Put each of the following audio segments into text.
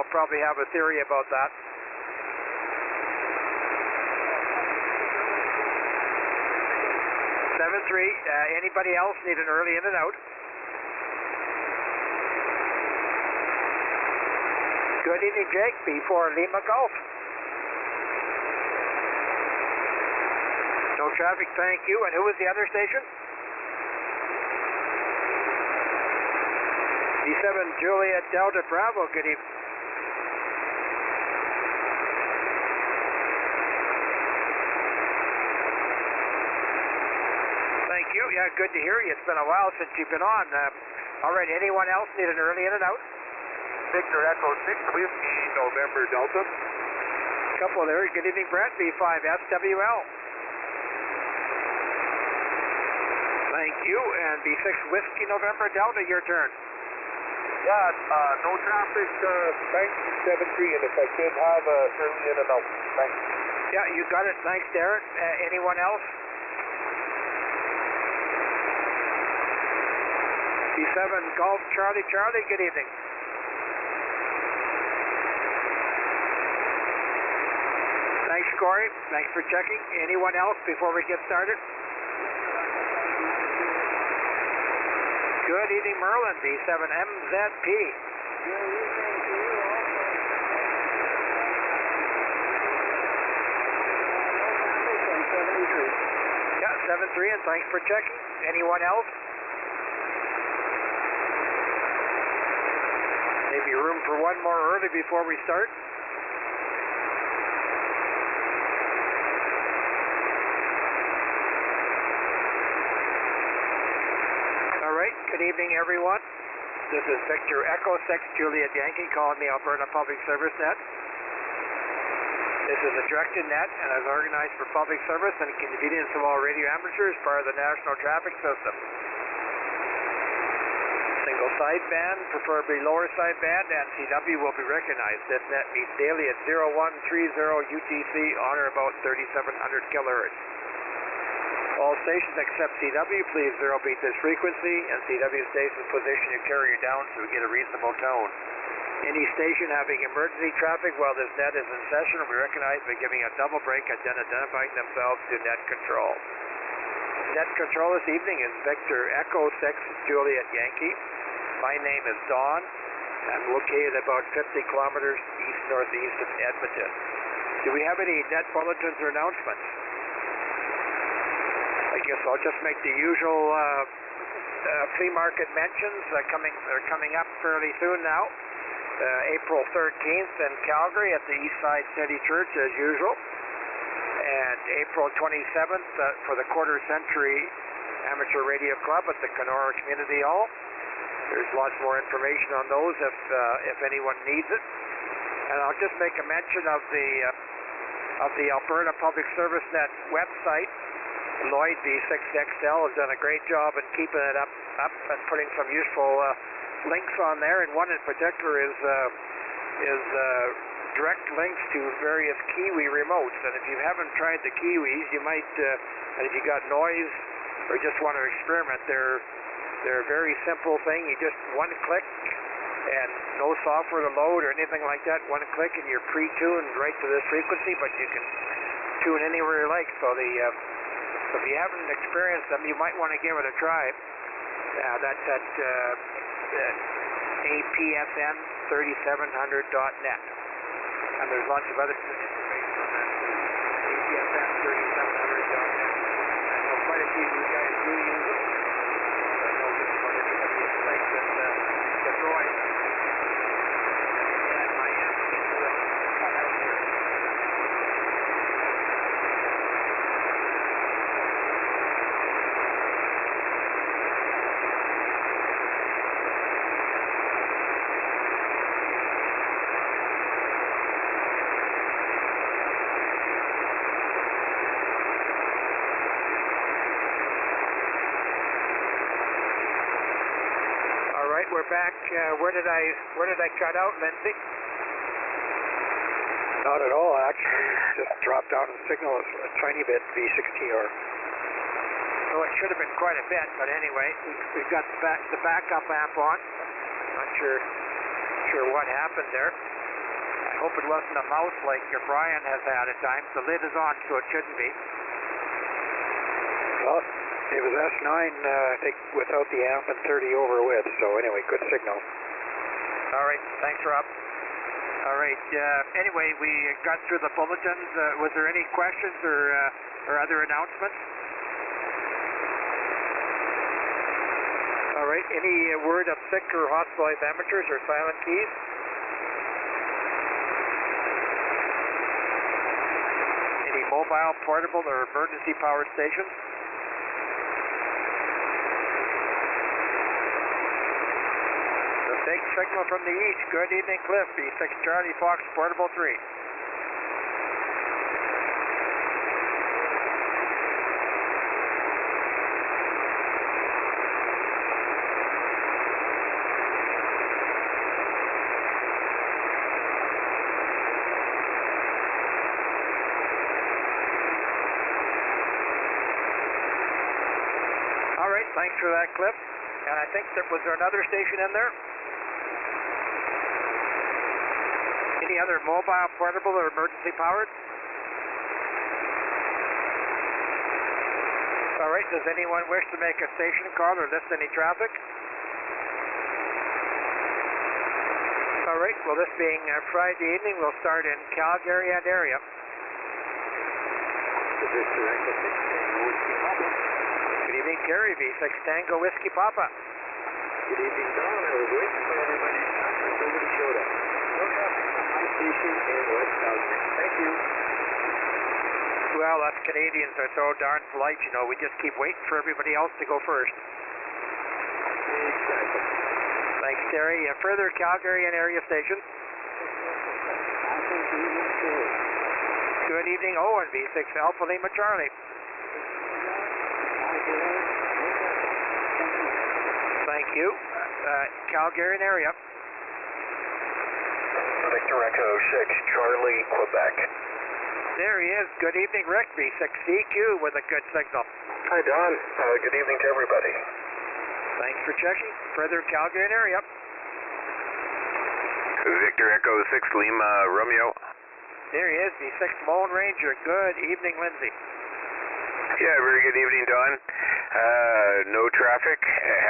all probably have a theory about that. Anybody else need an early in and out? Good evening, Jake. B4 Lima Golf. No traffic, thank you. And who was the other station? B7 Juliet Delta Bravo. Good evening. Thank you. Yeah, good to hear you. It's been a while since you've been on. All right, anyone else need an early in and out? Victor Echo 6 Whiskey November Delta. Couple there. Good evening, Brent. B5 SWL. Thank you. And B6 Whiskey November Delta, your turn. Yeah, no traffic, 1973, and if I could have early in and out. Thanks. Yeah, you got it. Thanks, Darren. Anyone else? B7 Golf Charlie. Good evening. Thanks, Corey. Thanks for checking. Anyone else before we get started? Good evening, Merlin. B7 MZP. Yeah, 7-3, and thanks for checking. Anyone else? Maybe room for one more early before we start. Good evening, everyone. This is Victor Echo 6 Juliet Yankee calling the Alberta Public Service Net. This is a directed net and is organized for public service and convenience of all radio amateurs, part of the National Traffic System. Single sideband, preferably lower sideband, and CW will be recognized. This net meets daily at 0130 UTC on or about 3700 kilohertz. All stations except CW, please zero beat this frequency, and CW stays in position to carry you down so we get a reasonable tone. Any station having emergency traffic while this net is in session will be recognized by giving a double break and then identifying themselves to net control. Net control this evening is Victor Echo 6 Juliet Yankee. My name is Don. I'm located about 50 kilometers east-northeast of Edmonton. Do we have any net bulletins or announcements? I guess I'll just make the usual flea market mentions. They're coming up fairly soon now. April 13th in Calgary at the Eastside City Church as usual. And April 27th for the Quarter Century Amateur Radio Club at the Kenora Community Hall. There's lots more information on those if anyone needs it. And I'll just make a mention of the Alberta Public Service Net website. Lloyd B6XL has done a great job in keeping it up and putting some useful links on there, and one in particular is direct links to various Kiwi remotes. And if you haven't tried the Kiwis, you might, and if you got noise or just want to experiment, they're a very simple thing. You just one click and no software to load or anything like that. One click and you're pre-tuned right to this frequency, but you can tune anywhere you like. So if you haven't experienced them, you might want to give it a try. That's at apsn3700.net. And there's lots of other information on that too. apsn3700.net. I know quite a few of you guys do use it. So I know just about everybody expects that Roy at my end will cut out here. We're back. Where did I cut out, Lindsay? Not at all, actually. Just dropped down the signal a tiny bit, V6TR. So it should have been quite a bit, but anyway, we've got the backup amp on. Not sure what happened there. Hope it wasn't a mouse like Brian has had at times. The lid is on, so it shouldn't be. Well, it was S9, I think, without the amp and 30 over with. So anyway, good signal. All right. Thanks, Rob. All right. Anyway, we got through the bulletins. Was there any questions or other announcements? All right. Any word of sick or hospitalized amateurs or silent keys? Any mobile, portable, or emergency power stations? The big signal from the east. Good evening, Cliff. B6 Charlie Fox, portable 3. All right, thanks for that, Cliff. And I think was there another station in there? Any other mobile, portable, or emergency powered? All right, does anyone wish to make a station call or list any traffic? All right, well, this being Friday evening, we'll start in Calgary and area. Good evening, Terry, V6 Tango Whiskey Papa. Good evening, Don. I was waiting for everybody to come, but nobody showed up. No traffic on my station in West Calgary. Thank you. Well, us Canadians are so darn polite, you know. We just keep waiting for everybody else to go first. Exactly. Thanks, Terry. Further Calgary and area stations. Good evening, Owen, V6 Alpha Lima Charlie. Thank you. Calgary and area. Victor Echo 6, Charlie, Quebec. There he is. Good evening, Rick, V6 CQ with a good signal. Hi, Don. Good evening to everybody. Thanks for checking. Further Calgary and area. Victor Echo 6, Lima, Romeo. There he is, V6 Lone Ranger. Good evening, Lindsay. Yeah, very good evening, Don. No traffic.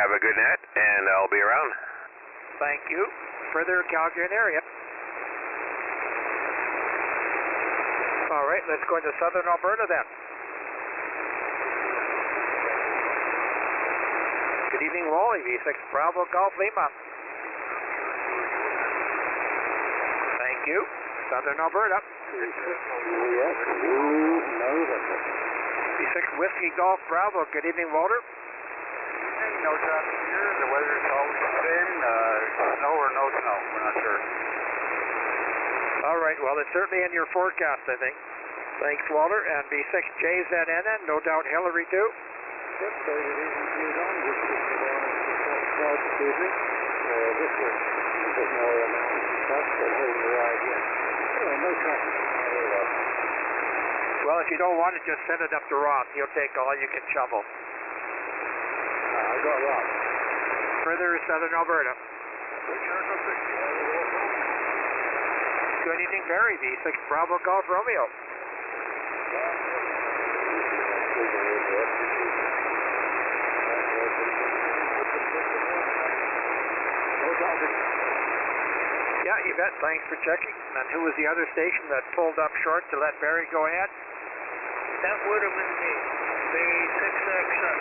Have a good night, and I'll be around. Thank you. Further Calgary and area. All right, let's go into southern Alberta then. Good evening, Wally, V6 Bravo Golf Lima. Thank you. Southern Alberta. Yes, V6 Whiskey Golf Bravo. Good evening, Walter. No traffic here. The weather's always thin. Snow or no snow. We're not sure. All right, well, it's certainly in your forecast, I think. Thanks, Walter. And V6 JZNN, no doubt Hillary too. Yep, so it is included on this evening. This was a bit more stuff, but holding the ride yet. Anyway, no traffic. Well, if you don't want it, just send it up to Ross. He'll take all you can shovel. I got Ross. Further southern Alberta. Good evening, Barry, V6 Bravo Golf Romeo. Yeah, you bet. Thanks for checking. And who was the other station that pulled up short to let Barry go ahead? That would have been me, the 6XX.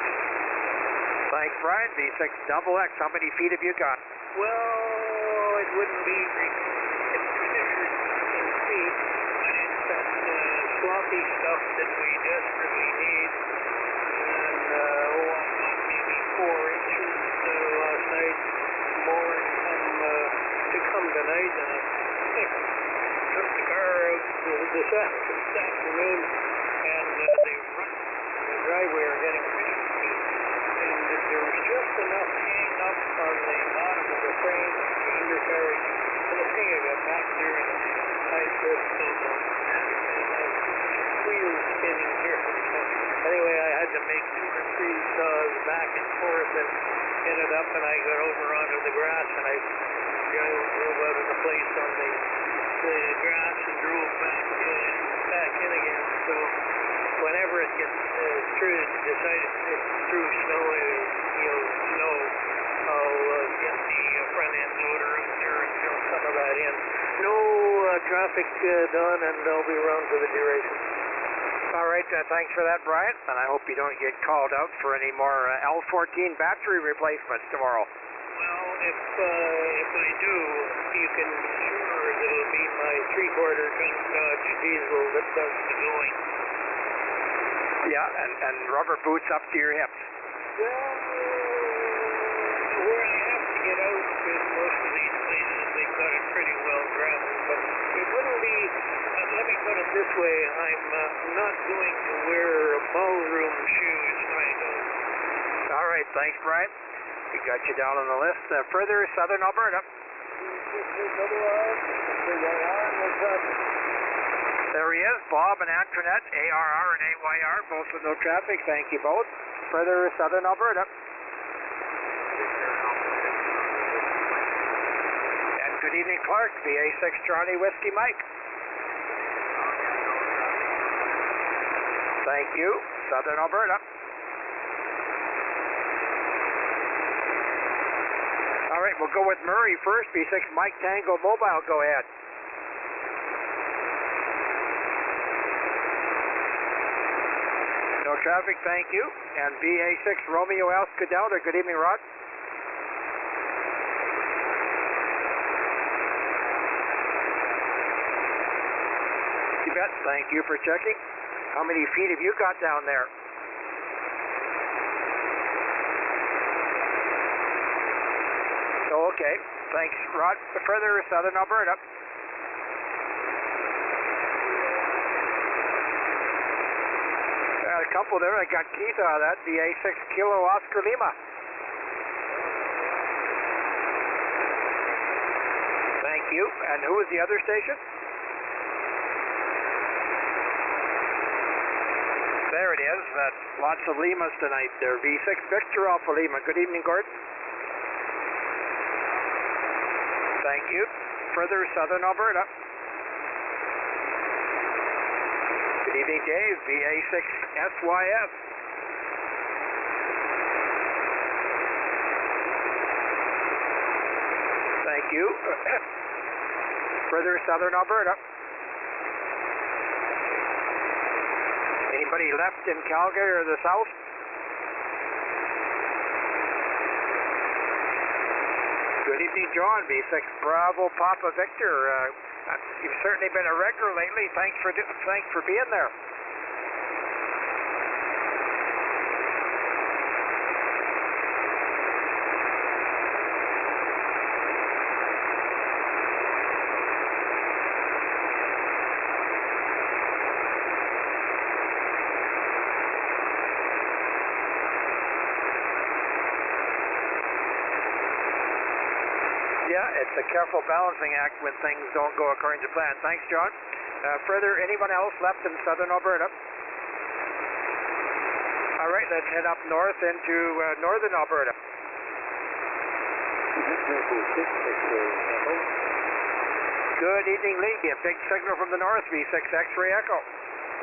Thanks, Brian. V6 Double X. How many feet have you got? Well, it wouldn't be measured in feet, but it's that sloppy stuff that we desperately need. And I got maybe 4 inches last night, more to come tonight, and I took the car out this afternoon, and they run the driveway are getting finished, and there was just enough hang up on the bottom of the frame, the undercarriage, and the thing I got back there in high twist, and wheels spinning here. So anyway, I had to make 2 or 3 saws back and forth, and ended up, and I got over onto the grass, and I drove out of the place on the it gets decided to get through snow, I'll get the front end loader up there and fill some of that in. No traffic, Don, and I'll be around for the duration. All right, thanks for that, Brian, and I hope you don't get called out for any more L14 battery replacements tomorrow. Well, if I do, you can be sure that it'll be my 3/4-ton Dodge diesel that does the going. Yeah, and rubber boots up to your hips. Well, where I have to get out in most of these places, they've got it pretty well gravelled, but it wouldn't be, let me put it this way, I'm not going to wear ballroom shoes either. All right, thanks, Brian. We got you down on the list. Further, Southern Alberta. There he is, Bob and Antoinette, ARR and AYR, both with no traffic. Thank you both. Further, Southern Alberta. And good evening, Clark, VA6 Charlie Whiskey Mike. Thank you, Southern Alberta. All right, we'll go with Murray first. V6 Mike Tango Mobile, go ahead. No traffic, thank you. And VA6 Romeo Alpha Delta, good evening, Rod. You bet, thank you for checking. How many feet have you got down there? Okay, thanks, Rod. Further, Southern Alberta. Got a couple there. I got Keith out of that. VA6 Kilo Oscar Lima. Thank you. And who was the other station? There it is. Lots of Limas tonight there. V6 Victor Alpha Lima. Good evening, Gordon. Thank you. Further, Southern Alberta. Good evening, Dave. VA6 SYF. Thank you. Further, Southern Alberta. Anybody left in Calgary or the South? Good evening, John. V6 Bravo Papa Victor. You've certainly been a regular lately. Thanks for being there. Yeah, it's a careful balancing act when things don't go according to plan. Thanks, John. Further, anyone else left in Southern Alberta? All right, let's head up north into Northern Alberta. Good evening, Lee. A big signal from the north, V6 X-Ray Echo.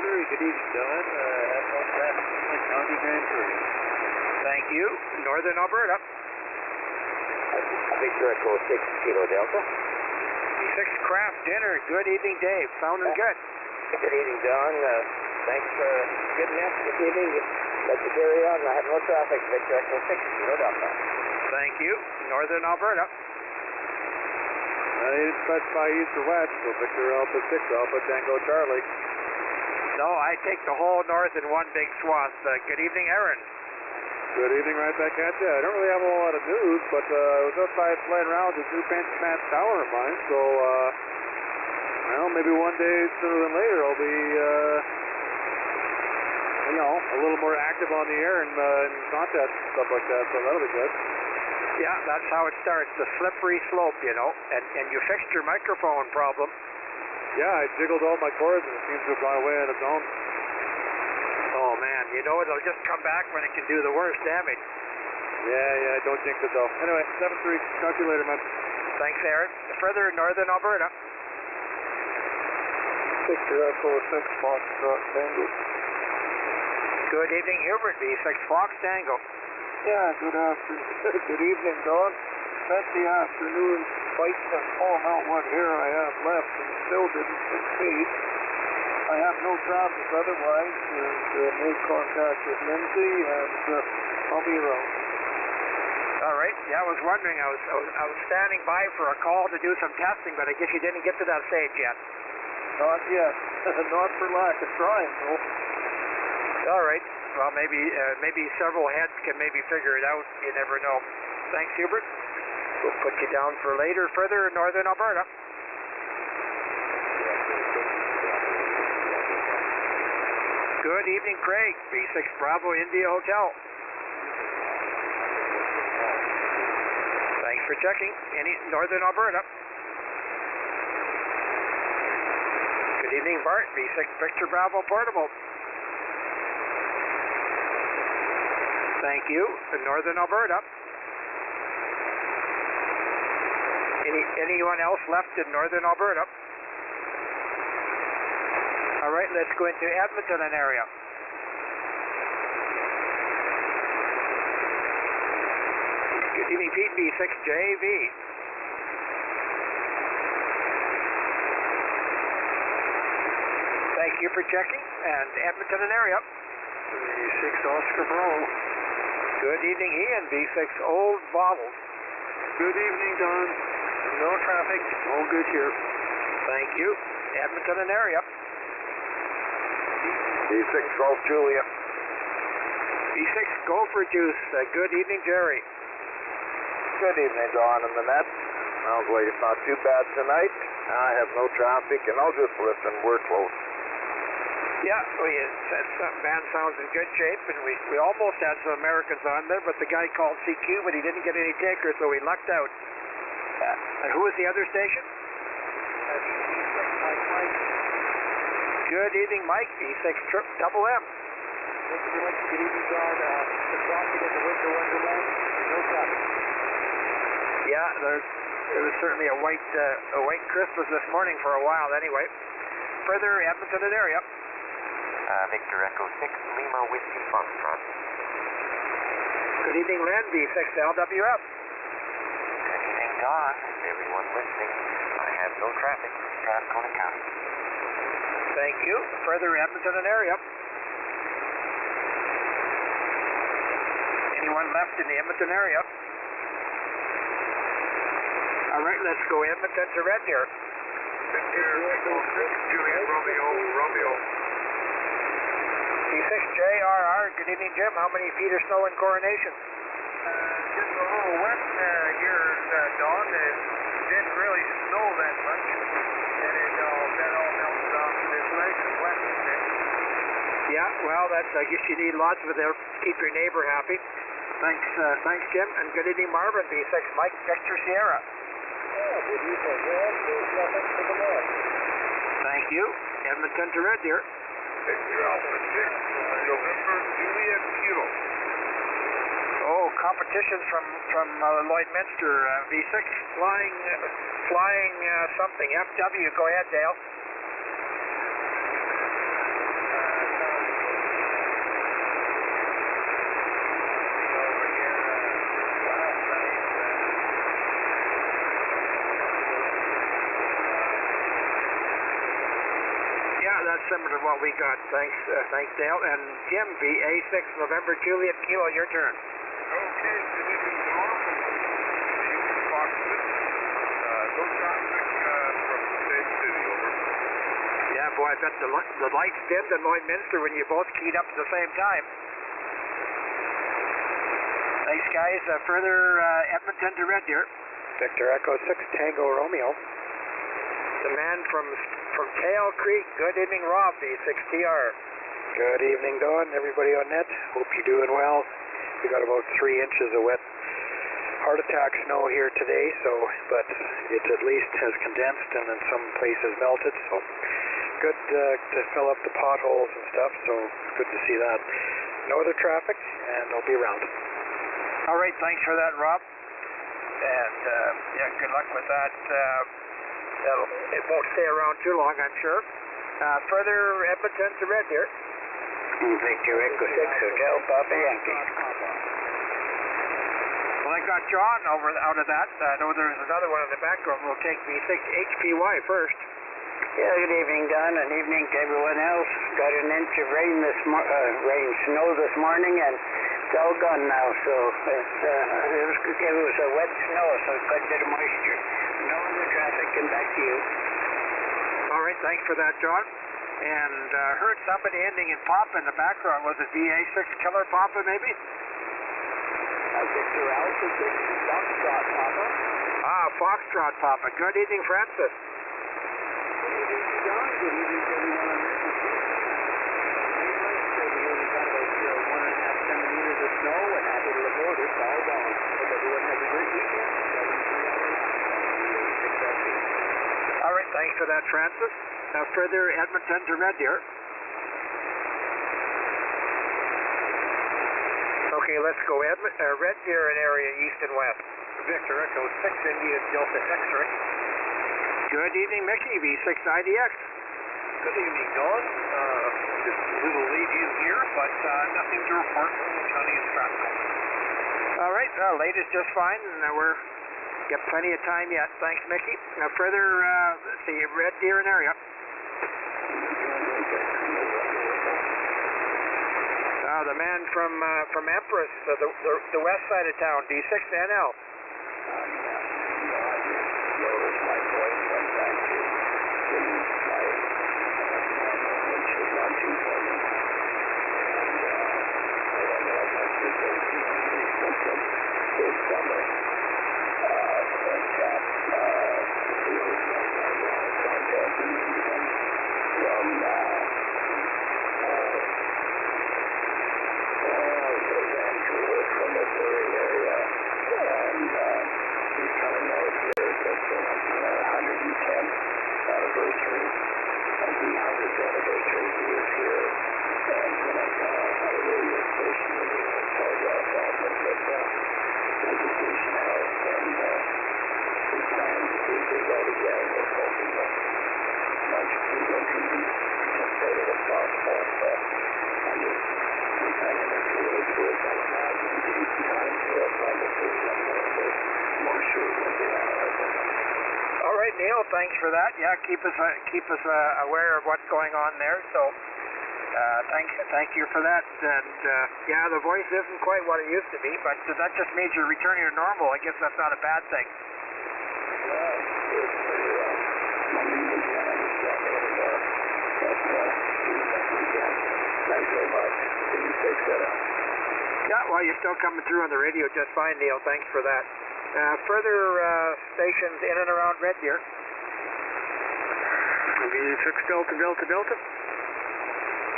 Very good evening, Don. County Grand Prix. Thank you. Northern Alberta. Victor Echo 6 Kilo Delta. V6 Craft Dinner. Good evening, Dave. Sounding good. Good evening, Don. Thanks for getting up this evening. Let's carry on. I have no traffic. Victor Echo 6 Kilo Delta. Thank you. Northern Alberta. He didn't specify east or west, so Victor Alpha 6 Alpha Tango Charlie. No, I take the whole north in one big swath. Good evening, Aaron. Good evening, right back at you. I don't really have a whole lot of news, but I was outside playing around with this new fancy pants tower of mine, so, well, maybe one day sooner than later I'll be, a little more active on the air and in contests and stuff like that, so that'll be good. Yeah, that's how it starts, the slippery slope, and you fixed your microphone problem. Yeah, I jiggled all my cords and it seems to have gone away on its own. Oh, man, it'll just come back when it can do the worst damage. Yeah, don't jinx it though. Anyway, 7-3, talk to you later, man. Thanks, Aaron. Further, Northern Alberta. Victor Echo 6 Foxtrot Tango. Good evening, Hubert, V6 Fox Tango. Yeah, good afternoon. Good evening, Don. Spent the afternoon fighting and pulling out what hair I have left and still didn't succeed. I have no traffic otherwise, and made contact with Lindsay, and I'll be around. All right. Yeah, I was wondering. I was standing by for a call to do some testing, but I guess you didn't get to that stage yet. Not yet. Not for lack of trying, though. All right. Well, maybe several heads can maybe figure it out. You never know. Thanks, Hubert. We'll put you down for later, further in northern Alberta. Good evening, Craig. B6 Bravo India Hotel. Thanks for checking. Any northern Alberta. Good evening, Bart. B6 Victor Bravo Portable. Thank you. Northern Alberta. Anyone else left in northern Alberta? All right, let's go into Edmonton and area. Good evening, Pete, B6JV. Thank you for checking. And Edmonton and area. B6 Oscar Bravo. Good evening, Ian, B6 Old Bottles. Good evening, Don. No traffic. All good here. Thank you. Edmonton and area. B6 Golf Julia. B6 Gopher Juice. Good evening, Jerry. Good evening, Don and the net. Sounds like it's not too bad tonight. I have no traffic, and I'll just listen. We're close. Yeah, that band sounds in good shape, and we almost had some Americans on there, but the guy called CQ, but he didn't get any takers, so he lucked out. And who was the other station? Good evening, Mike. B6 Trip Double M. Good evening, Don. The traffic in the winter wonderland. No traffic. Yeah, there was certainly a white Christmas this morning for a while. Anyway, further Edmonton and area. Victor Echo 6 Lima Whiskey Foxtrot. Good evening, Len. B6 LWF. Good evening, Don. Everyone listening. I have no traffic. Strathcona County. Thank you. Further Edmonton and area. Anyone left in the Edmonton area? All right, let's go Edmonton to Red Deer. Victor Echo 6 Juliet Romeo. B6JRR. Good evening, Jim. How many feet of snow in Coronation? Just a little wet here, Don. It didn't really snow that much. And that all melted off. It's nice and wet today. Yeah, well, I guess you need lots of it there to keep your neighbor happy. Thanks, Jim. And good evening, Marvin. B6 Mike Victor Sierra. Good evening, Ed. There's nothing to the north. Thank you. Edmonton to Red Deer. Victor Alpha 6, November Juliet Kilo. Oh, competitions from Lloydminster. V6 flying something. FW. Go ahead, Dale. That's similar to what we got. Thanks, Dale. And Jim, VA6 November Juliet Kilo, your turn. Okay, good evening, Don. Fox 6. No traffic from the same city, over. Yeah, boy, I bet the lights dimmed in Lloydminster when you both keyed up at the same time. Thanks, guys. Further Edmonton to Red Deer. Victor Echo 6 Tango Romeo. The man from Tail Creek. Good evening, Rob, B6TR. Good evening, Don. Everybody on net. Hope you're doing well. We got about 3 inches of wet heart attack snow here today, but it at least has condensed and in some places melted, so good to fill up the potholes and stuff, so it's good to see that. No other traffic, and I'll be around. All right, thanks for that, Rob. And good luck with that. It won't stay around too long, I'm sure. Further Edmonton to Red Deer. Victor Echo 6 Hotel Papa Yankee. Well, I got John out of that. I know there's another one in the background. We'll take the 6 HPY first. Yeah, good evening, Don, and evening to everyone else. Got an inch of rain snow this morning, and it's all gone now. So it was a wet snow, so quite a bit of moisture. No other traffic, and back to you. All right, thanks for that, John. And heard somebody ending in Papa in the background. Was it VA6 Killer Papa, maybe? Victor Alpha 6 Foxtrot Papa. Ah, Foxtrot Papa. Good evening, Francis. Good evening, John. Good evening to everyone on this. We got about 1.5 centimeters of snow, and happy to report it's all gone. Hope everyone has a great weekend. All right, thanks for that, Francis. Further Edmonton to Red Deer. Okay, let's go Red Deer and area east and west. Victor Echo 6 India Delta X-ray. Good evening, Mickey, V6IDX. Good evening, Don. Just a little late in here, but nothing to report from the county of Strathcona. All right, late is just fine, and we're got plenty of time yet. Thanks, Mickey. Further, let's see, Red Deer and area. The man from Empress, the west side of town, D6NL. Neil, thanks for that. Yeah, keep us aware of what's going on there. So, thank you for that. And yeah, the voice isn't quite what it used to be, but that just means you're returning to normal. I guess that's not a bad thing. Yeah, well, you're still coming through on the radio just fine, Neil. Thanks for that. Further stations in and around Red Deer. V6 Delta Delta Delta.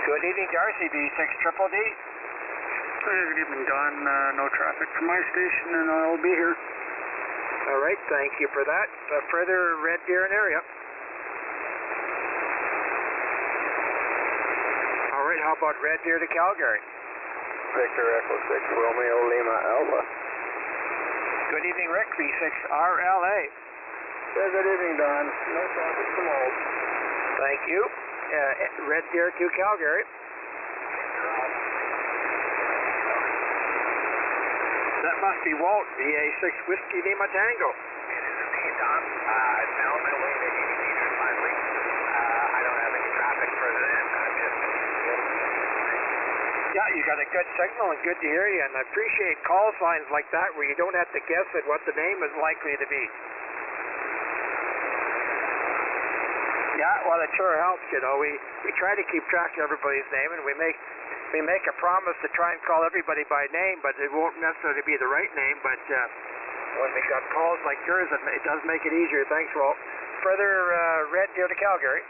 Good evening, Darcy. V6 Triple D. Good evening, Don. No traffic from my station, and I'll be here. All right, thank you for that. Further Red Deer and area. All right, how about Red Deer to Calgary? Victor Echo 6 Romeo Lima Alpha. Good evening, Rick, V6RLA. Yeah, good evening, Don. No traffic from Old. Thank you. Red Deer to Calgary. That must be Walt, VA6 Whiskey Lima Tango. This is me, Don. I found my way to 80 meters finally. I don't have any traffic further in. I'm just... Yeah, you got a good signal and good to hear you, and I appreciate call signs like that where you don't have to guess at what the name is likely to be. Yeah, well, it sure helps, you know. We try to keep track of everybody's name, and we make a promise to try and call everybody by name, but it won't necessarily be the right name. But when we got calls like yours, it does make it easier. Thanks, Walt. Further Red Deer to Calgary.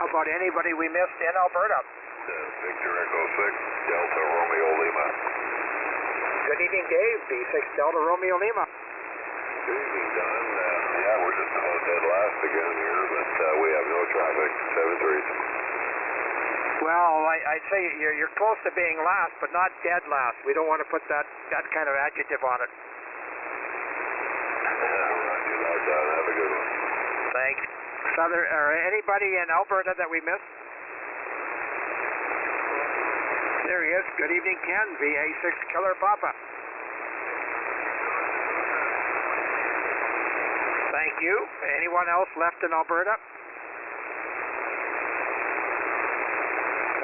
How about anybody we missed in Alberta? Victor Echo 6 Delta Romeo Lima. Good evening, Dave. V6 Delta Romeo Lima. Good evening, Don. Yeah, we're just about dead last again here, but we have no traffic. 7-3. Well, I'd say you're close to being last, but not dead last. We don't want to put that kind of adjective on it. Roger that, Don. Have a good one. Thanks. Anybody in Alberta that we missed? Good evening, Ken. VA6 Killer Papa. Thank you. Anyone else left in Alberta?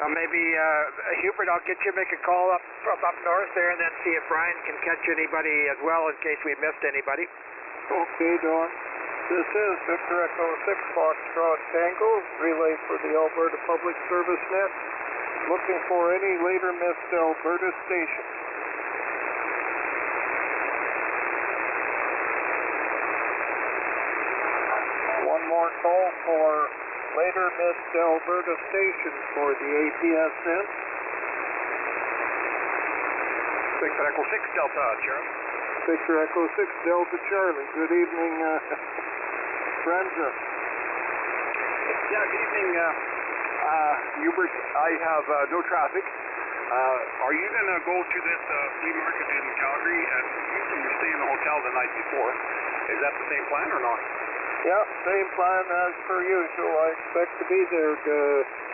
Maybe, Hubert, I'll get you to make a call up from up north there and then see if Brian can catch anybody as well in case we missed anybody. Okay, Don. This is Victor Echo 6 Foxtrot Tango, relay for the Alberta Public Service Net. Looking for any later missed Alberta station. One more call for later missed Alberta station for the APSN. Victor Echo 6 Delta, Sheriff. Victor Echo 6 Delta Charlie. Good evening, Brenda. Yeah, good evening, Hubert. I have no traffic. Are you going to go to this flea market in Calgary? And usually you stay in the hotel the night before. Is that the same plan or not? Yeah, same plan as per usual. I expect to be there,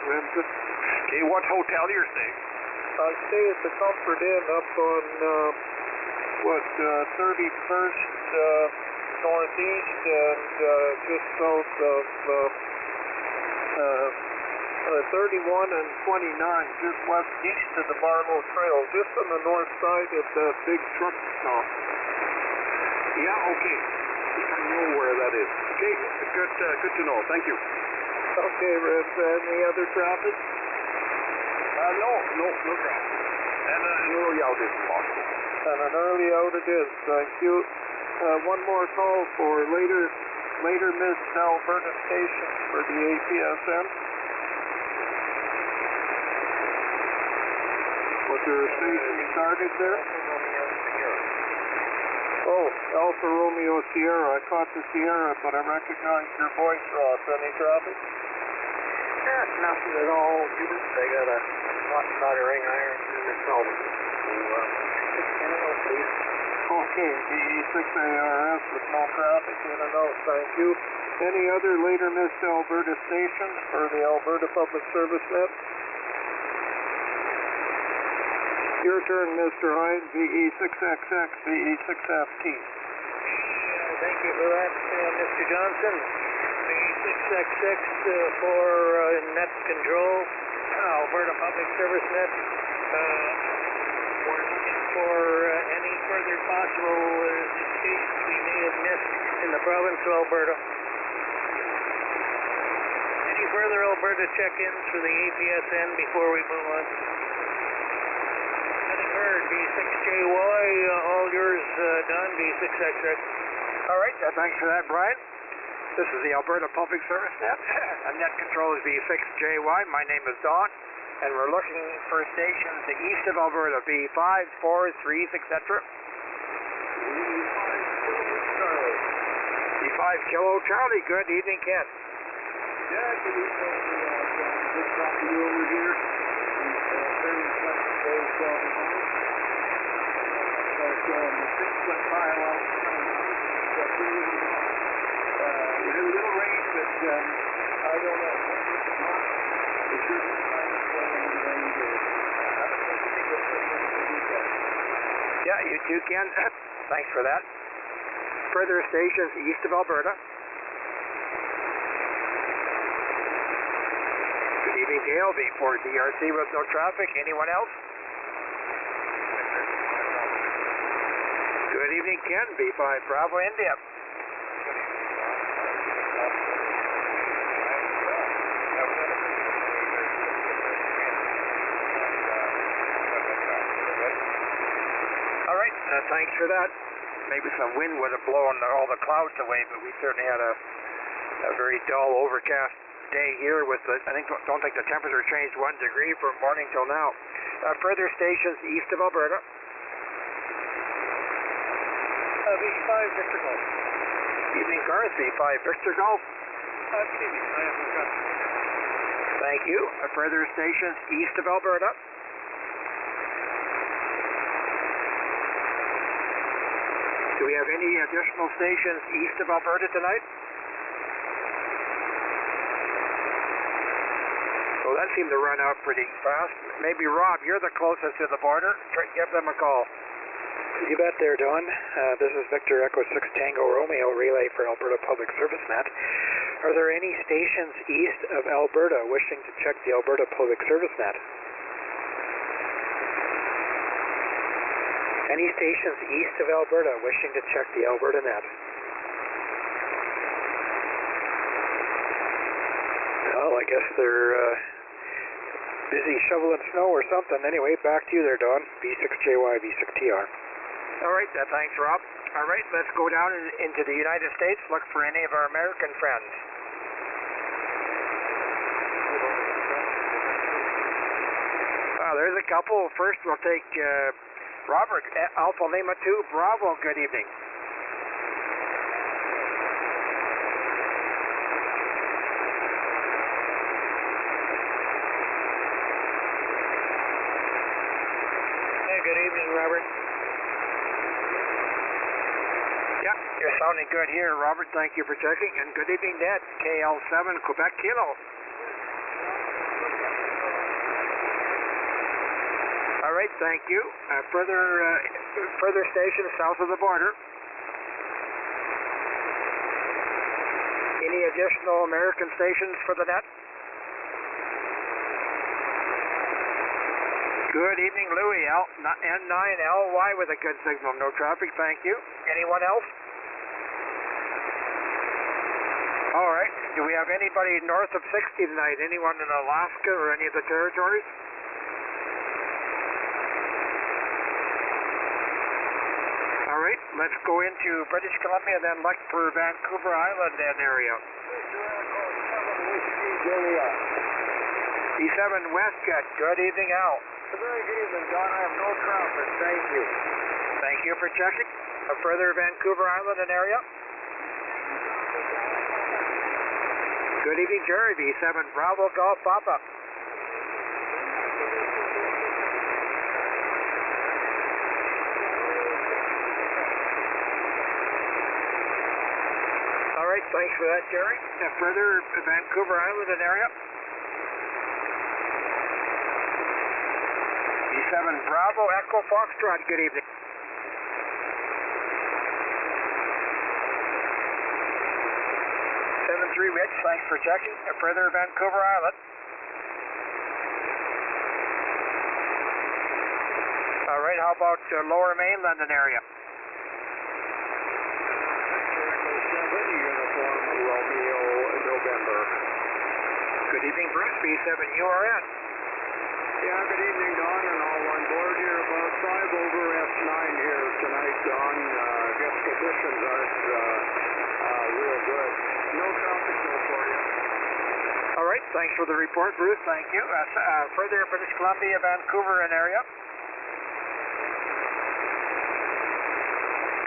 Brenda. Okay, what hotel you're staying? I stay at the Comfort Inn up on, 31st Northeast and just south of 31 and 29, just west east of the Barlow Trail, just on the north side of the big truck stop. Yeah, okay. I know where that is. Okay, good to know. Thank you. Okay, Red, any other traffic? No traffic. And an early out is possible. And an early out it is, thank you. One more call for later missed Alberta stations for the APSN. Was there a station started there? Oh, Alfa Romeo Sierra. I caught the Sierra, but I recognized your voice, Ross. Any traffic? Nothing at all. They got a hot soldering iron in the salt. Please. Okay, VE6ARS with no traffic in and out, thank you. Any other later missed Alberta stations for the Alberta Public Service Net? Your turn, Mr. Hines, VE6XX, VE6FT. Thank you for that, Mr. Johnson. VE6XX for net control, Alberta Public Service Net. We're looking for any further possible stations we may have missed in the province of Alberta. Any further Alberta check-ins for the APSN before we move on? Nothing heard. V6JY, all yours done. V6XX. All right, thanks for that, Brian. This is the Alberta Public Service Net, and net control is V6JY. My name is Don, and we're looking for stations to east of Alberta, V5s, 4s, 3s, etc. V5 Kilo Charlie. Good evening, Ken. Yeah, good evening. Good talking to you over here. Very pleasant day down the line. But 6-foot pile out we had a little rain, but I don't know. It sure didn't find its way into the rain day. Yeah, you too, Ken. Thanks for that. Further stations east of Alberta. Good evening, Dale. V4 DRC with no traffic. Anyone else? Good evening, Ken. V5 Bravo India. All right, thanks for that. Maybe some wind would have blown all the clouds away, but we certainly had a very dull, overcast day here with the, don't think the temperature changed 1 degree from morning till now. Further stations east of Alberta. V5 Victor Golf. Evening, Garth. V5 Victor Golf. Excuse me, I haven't got it. Thank you. Further stations east of Alberta. Do we have any additional stations east of Alberta tonight? So that seemed to run out pretty fast. Maybe Rob, you're the closest to the border. Give them a call. You bet there, Don. This is Victor Echo 6 Tango Romeo relay for Alberta Public Service Net. Are there any stations east of Alberta wishing to check the Alberta Public Service Net? Any stations east of Alberta wishing to check the Alberta net? Well, I guess they're busy shoveling snow or something. Anyway, back to you there, Don. B6JY, B6TR. All right, thanks, Rob. All right, let's go down into the United States, look for any of our American friends. There's a couple. First, we'll take Robert, Alpha Lima 2, Bravo. Good evening. Hey, good evening, Robert. Yeah, you're sounding good here, Robert. Thank you for checking. And good evening, Dad. KL7, Quebec Kilo. All right, thank you. Further stations south of the border. Any additional American stations for the net? Good evening, Louis. N9LY with a good signal. No traffic, thank you. Anyone else? All right. Do we have anybody north of 60 tonight? Anyone in Alaska or any of the territories? All right. Let's go into British Columbia, then look for Vancouver Island and area. E7 Westjet. Good evening, Al. Very good evening, Don. I have no traffic. Thank you. Thank you for checking. Further Vancouver Island and area. Good evening, Jerry. V7 Bravo Golf Papa. All right, thanks for that, Jerry. Further Vancouver Island and area. V7 Bravo Echo Foxtrot. Good evening. Rich, thanks for checking. Further Vancouver Island. All right, how about Lower Mainland and area? Uniform Romeo November. Good evening, Bruce. B7 URN. Yeah, good evening, Don, and all on board here. About 5 over F9 here tonight, Don. Guess conditions aren't real good. No traffic so for you. All right, thanks for the report, Bruce. Thank you. Further British Columbia, Vancouver and area.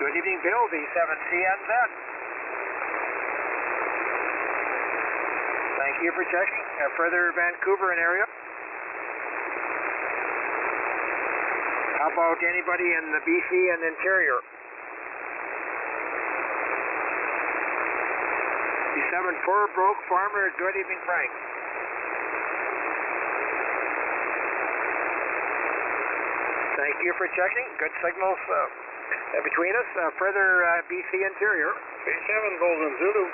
Good evening, Bill. V7CNZ. Thank you for checking. Further Vancouver and area. How about anybody in the BC and interior? B7 Broke Farmer. Good evening, Frank. Thank you for checking. Good signals between us. Further BC interior. B7 Golden Zulu.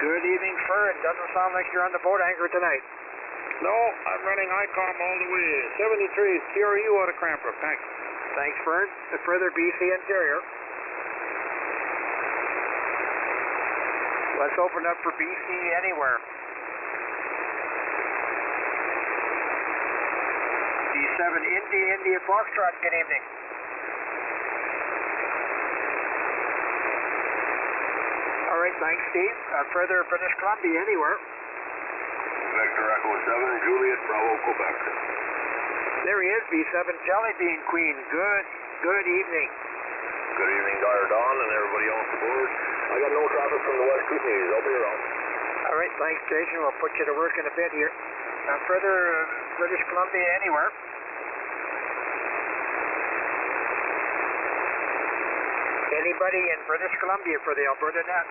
Good evening, Fern. Doesn't sound like you're on the boat anchor tonight. No, I'm running ICOM all the way. 73 CRU out of Cranbrook. Thanks. Thanks, Fern. Further BC interior. Let's open up for BC anywhere. D7 India Foxtrot. Good evening. All right, thanks, Steve. Further British Columbia anywhere. Victor Echo 7, Juliet Bravo, Quebec. There he is, B7 Jelly Bean Queen. Good evening. Good evening, Don, and everybody on the board. I got no traffic from the West Kootenays. I'll be around. All right, thanks, Jason. We'll put you to work in a bit here. Further British Columbia anywhere. Anybody in British Columbia for the Alberta net?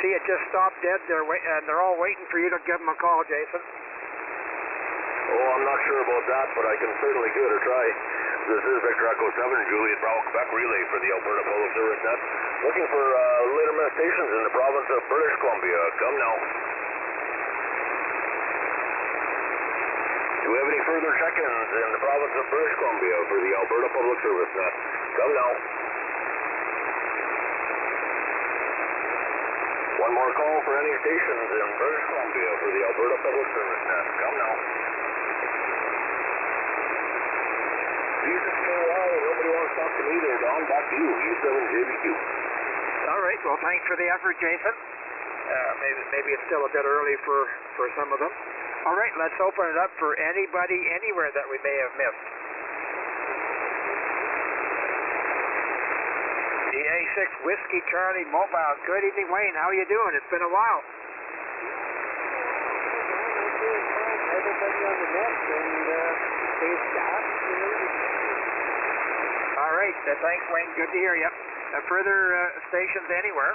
see it just stopped dead there, and they're all waiting for you to give them a call, Jason. Oh, I'm not sure about that, but I can certainly give it a try. This is Victor Echo 7, Juliet Bravo Quebec Relay for the Alberta Public Service Net. Looking for later miss stations in the province of British Columbia. Come now. Do we have any further check-ins in the province of British Columbia for the Alberta Public Service Net? Come now. One more call for any stations in British Columbia for the Alberta Public Service Net. Come now. Nobody wants to talk to me there, Don. Back to you, U7JBQ. All right, well, thanks for the effort, Jason. Maybe it's still a bit early for some of them. All right, let's open it up for anybody, anywhere that we may have missed. The A6 Whiskey Charlie Mobile. Good evening, Wayne. How are you doing? It's been a while. Everybody on the net and they've stopped. All right, thanks, Wayne. Good to hear you. Further stations anywhere.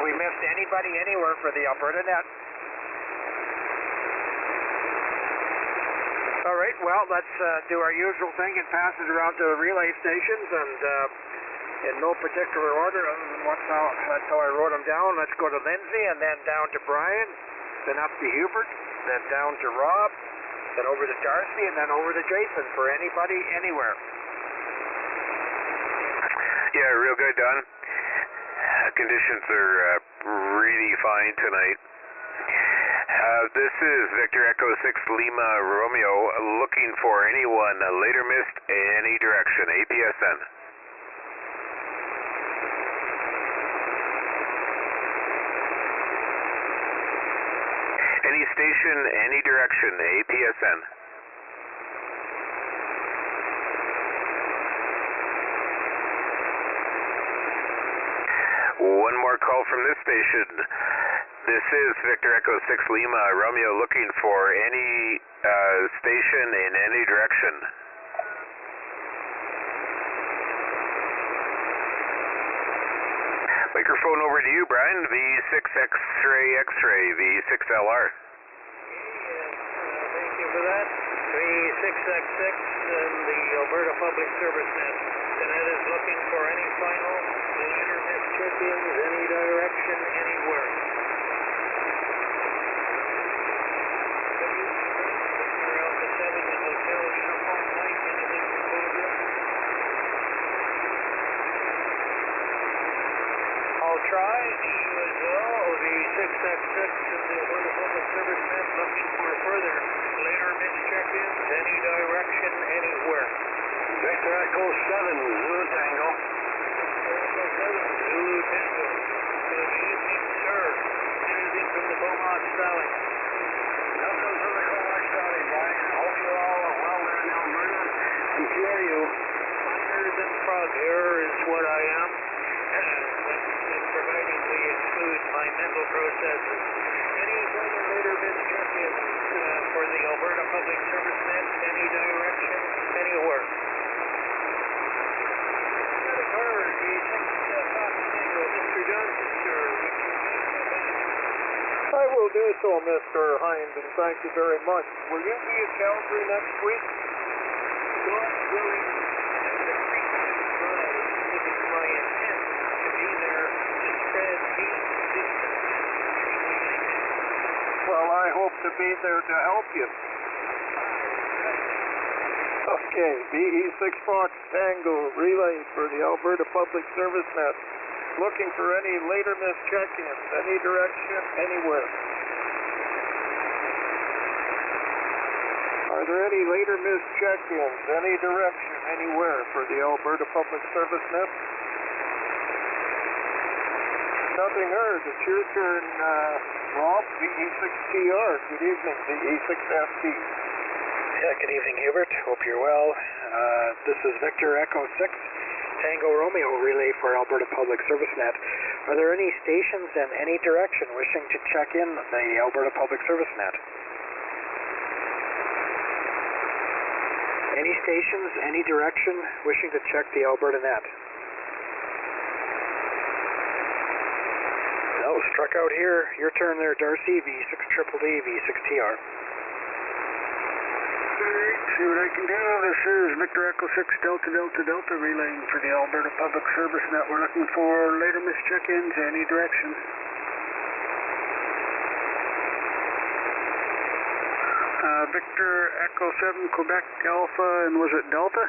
We missed anybody anywhere for the Alberta Net. All right, well, let's do our usual thing and pass it around to the relay stations, and in no particular order other than that's how I wrote them down. Let's go to Lindsay, and then down to Brian, then up to Hubert, then down to Rob, then over to Darcy, and then over to Jason for anybody, anywhere. Yeah, real good, Don. Conditions are really fine tonight. This is Victor Echo 6 Lima Romeo looking for anyone later missed any direction. APSN. Any station, any direction. APSN. One more call from this station. This is Victor Echo 6 Lima Romeo looking for any station in any direction. Microphone over to you, Brian. V6 X-ray X-ray, V6LR. Thank you for that. V6X6 and the Alberta Public Service Net. The net is looking for any final later missed check-ins, any direction, anywhere. Alpha 7, the Hotel Uniform Mike, anything from Cobra? I'll try you as well. V6X6 and the Alberta Public Service Net looking for further later missed check-ins, any direction, anywhere. Victor Echo 7 Zulu Tango. Echo 7 Zulu Tango. Good evening, sir. Anything from the Beaumont Valley? Nothing from the Beaumont Valley, Brian. Hope you're all well there in Alberta. And hear you. Finer than frog hair is what I am, providing we exclude my mental processes. Any further later missed check-ins for the Alberta Public Service Net, any direction, anywhere? Getting heard, Mr. Johnson, sir. I will do so, Mr. Hines, and thank you very much. Will you be at Calgary next week? God willing, and the frequent drive, it is my intent to be there to spread peace, distance, any way I can. Well, I hope to be there to help you. Okay, VE6 Fox Tango relay for the Alberta Public Service Net. Looking for any later missed check-ins, any direction, anywhere. Are there any later missed check-ins, any direction, anywhere for the Alberta Public Service Net? Nothing heard. It's your turn, Rob, VE6TR. Good evening, VE6FT. Yeah, good evening, Hubert. Hope you're well. This is Victor Echo 6 Tango Romeo relay for Alberta Public Service Net. Are there any stations in any direction wishing to check in the Alberta Public Service Net? Any stations, any direction wishing to check the Alberta Net? Well, struck out here. Your turn there, Darcy. V6 triple D, V6TR. Alright, see what I can do. This is Victor Echo 6 Delta Delta Delta relaying for the Alberta Public Service Net. We're looking for later missed check-ins, any direction. Victor Echo 7 Quebec Alpha, and was it Delta?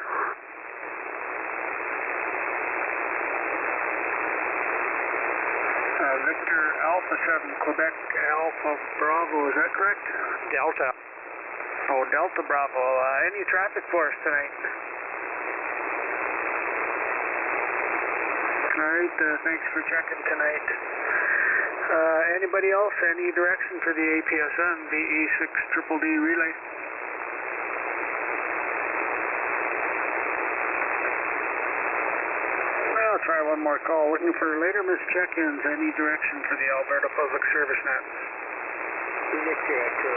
Victor Alpha 7 Quebec Alpha Bravo, is that correct? Delta. Oh, Delta Bravo. Any traffic for us tonight? Alright, thanks for checking tonight. Anybody else? Any direction for the APSN VE6 Triple D relay? I'll try one more call. Looking for later missed check-ins. Any direction for the Alberta Public Service Net? Victor Echo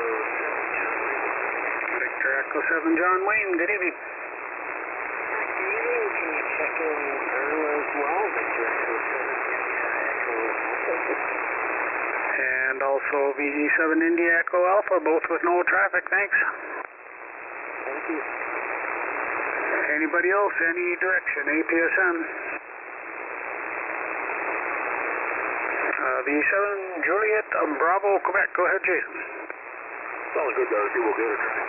7, Victor Echo 7, John Wayne. Good evening. Good evening. Can you check in Earl as well? Victor Echo 7, Echo. And also VG7 India Echo Alpha, both with no traffic. Thanks. Thank you. Anybody else? Any direction? APSN. V7 Juliet Bravo, Quebec. Go ahead, Jason. Sounds good, Darcy. We'll give it a try.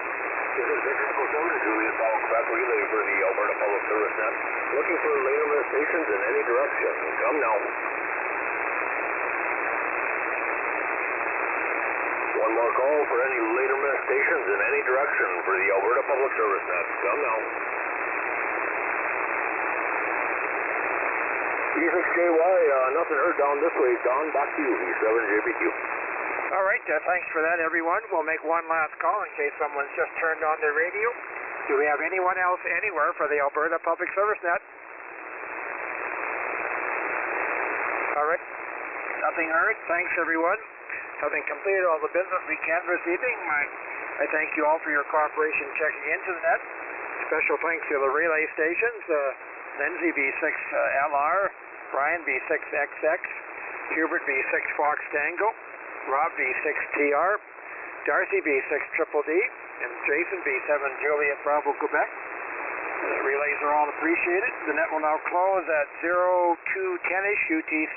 This is Victor Echo 7 Juliet Bravo, Quebec, relay for the Alberta Public Service Net. Looking for later missed stations in any direction. Come now. One more call for any later missed stations in any direction for the Alberta Public Service Net. Come now. V6JY, nothing heard down this way. Don, back to you, V7JBQ. All right, thanks for that, everyone. We'll make one last call in case someone's just turned on their radio. Do we have anyone else anywhere for the Alberta Public Service Net? All right, nothing heard. Thanks, everyone. Having completed all the business we can this evening, I thank you all for your cooperation checking into the net. Special thanks to the relay stations, Lindsay V6LR, Brian V6XX, Hubert V6 Fox Tango, Rob V6TR, Darcy V6 Triple D, and Jason V7 Juliet Bravo Quebec. The relays are all appreciated. The net will now close at 0210-ish UTC.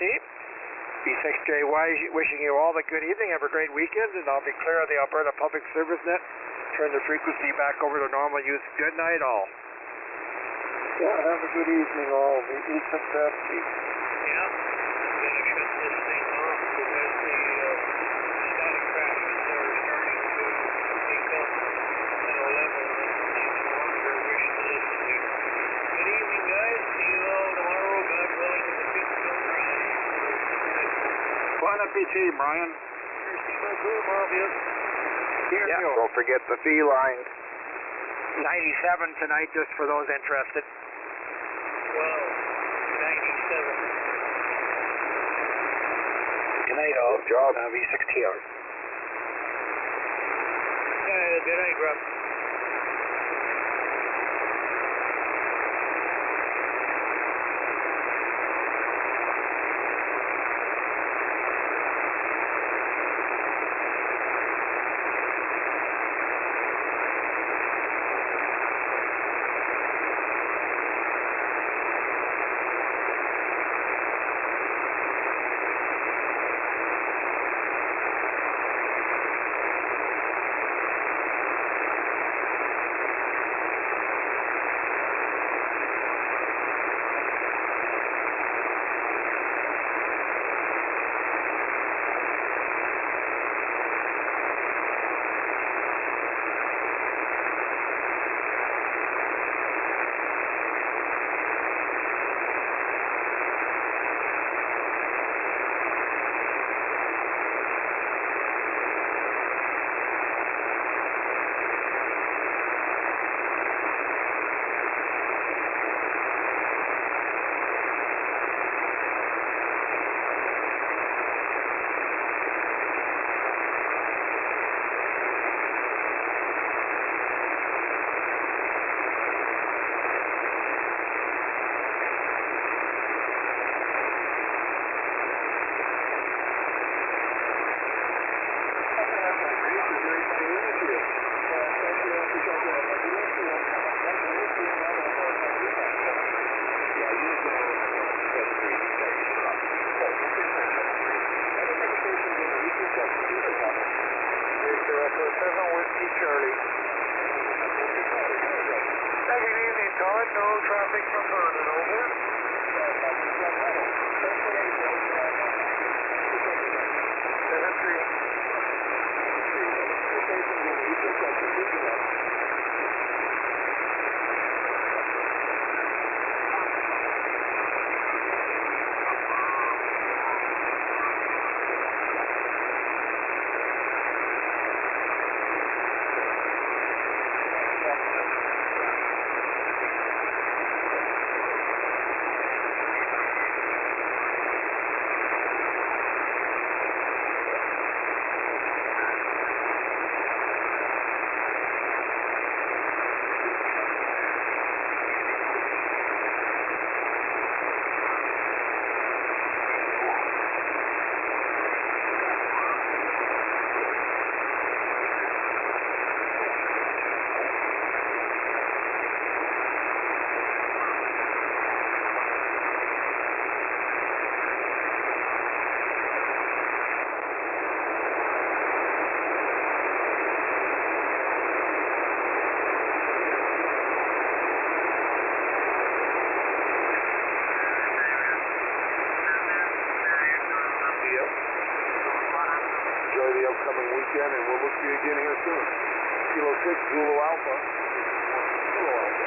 V6JY wishing you all a good evening. Have a great weekend, and I'll declare the Alberta Public Service Net. Turn the frequency back over to normal use. Good night, all. Yeah, have a good evening, all. V6FT. Yeah, I'm going to shut this thing off because the static crashes are starting to pick up at a level that I no longer wish to listen to. Good evening, guys. See you all tomorrow, God willing, when the kids don't cry. Bon appetit, Brian. Merci beaucoup, Marvin. Here Yeah. you go. Don't forget the feline. 97 tonight, just for those interested. Wow, 97. Good night, all. Good job. V6TR. Good night, Rob. traffic from Vernon, over. Upcoming weekend, and we'll look to you again here soon. Kilo 6, Zulu Alpha. Zulu Alpha.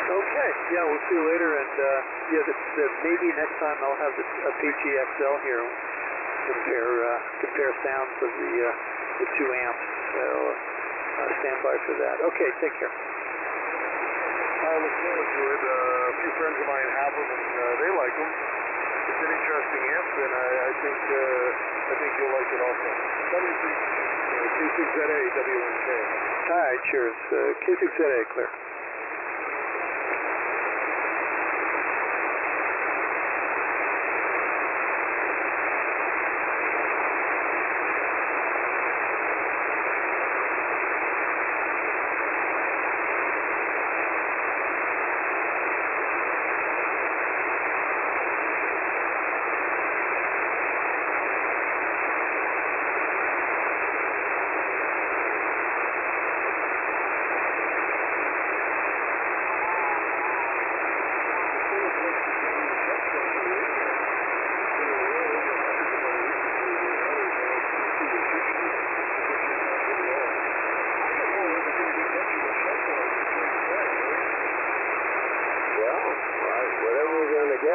Okay, yeah, we'll see you later, and maybe next time I'll have a PGXL here, compare sounds of the 2 amps, so stand by for that. Okay, take care. I look forward to it. A few friends of mine have them, and they like them. It's an interesting amp, and I think you'll like it also. K6ZA, WNK. All right, sure. It's K6ZA, clear.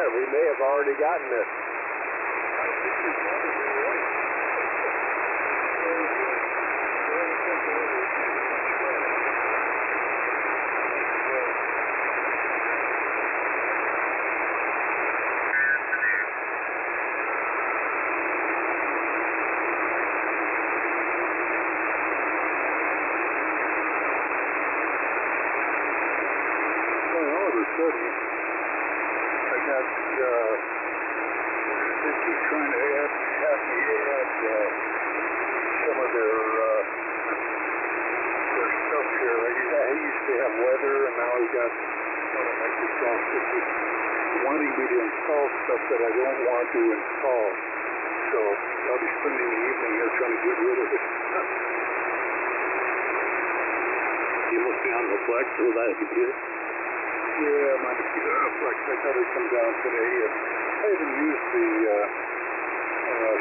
We may have already gotten this. Trying to have me add some of their stuff here. He used to have weather, and now he's got Microsoft wanting me to install stuff that I don't want to install. So I'll be spending the evening here trying to get rid of it. You must be on the Flex with that computer? Yeah, my Flex. I thought I'd come down today. I haven't used the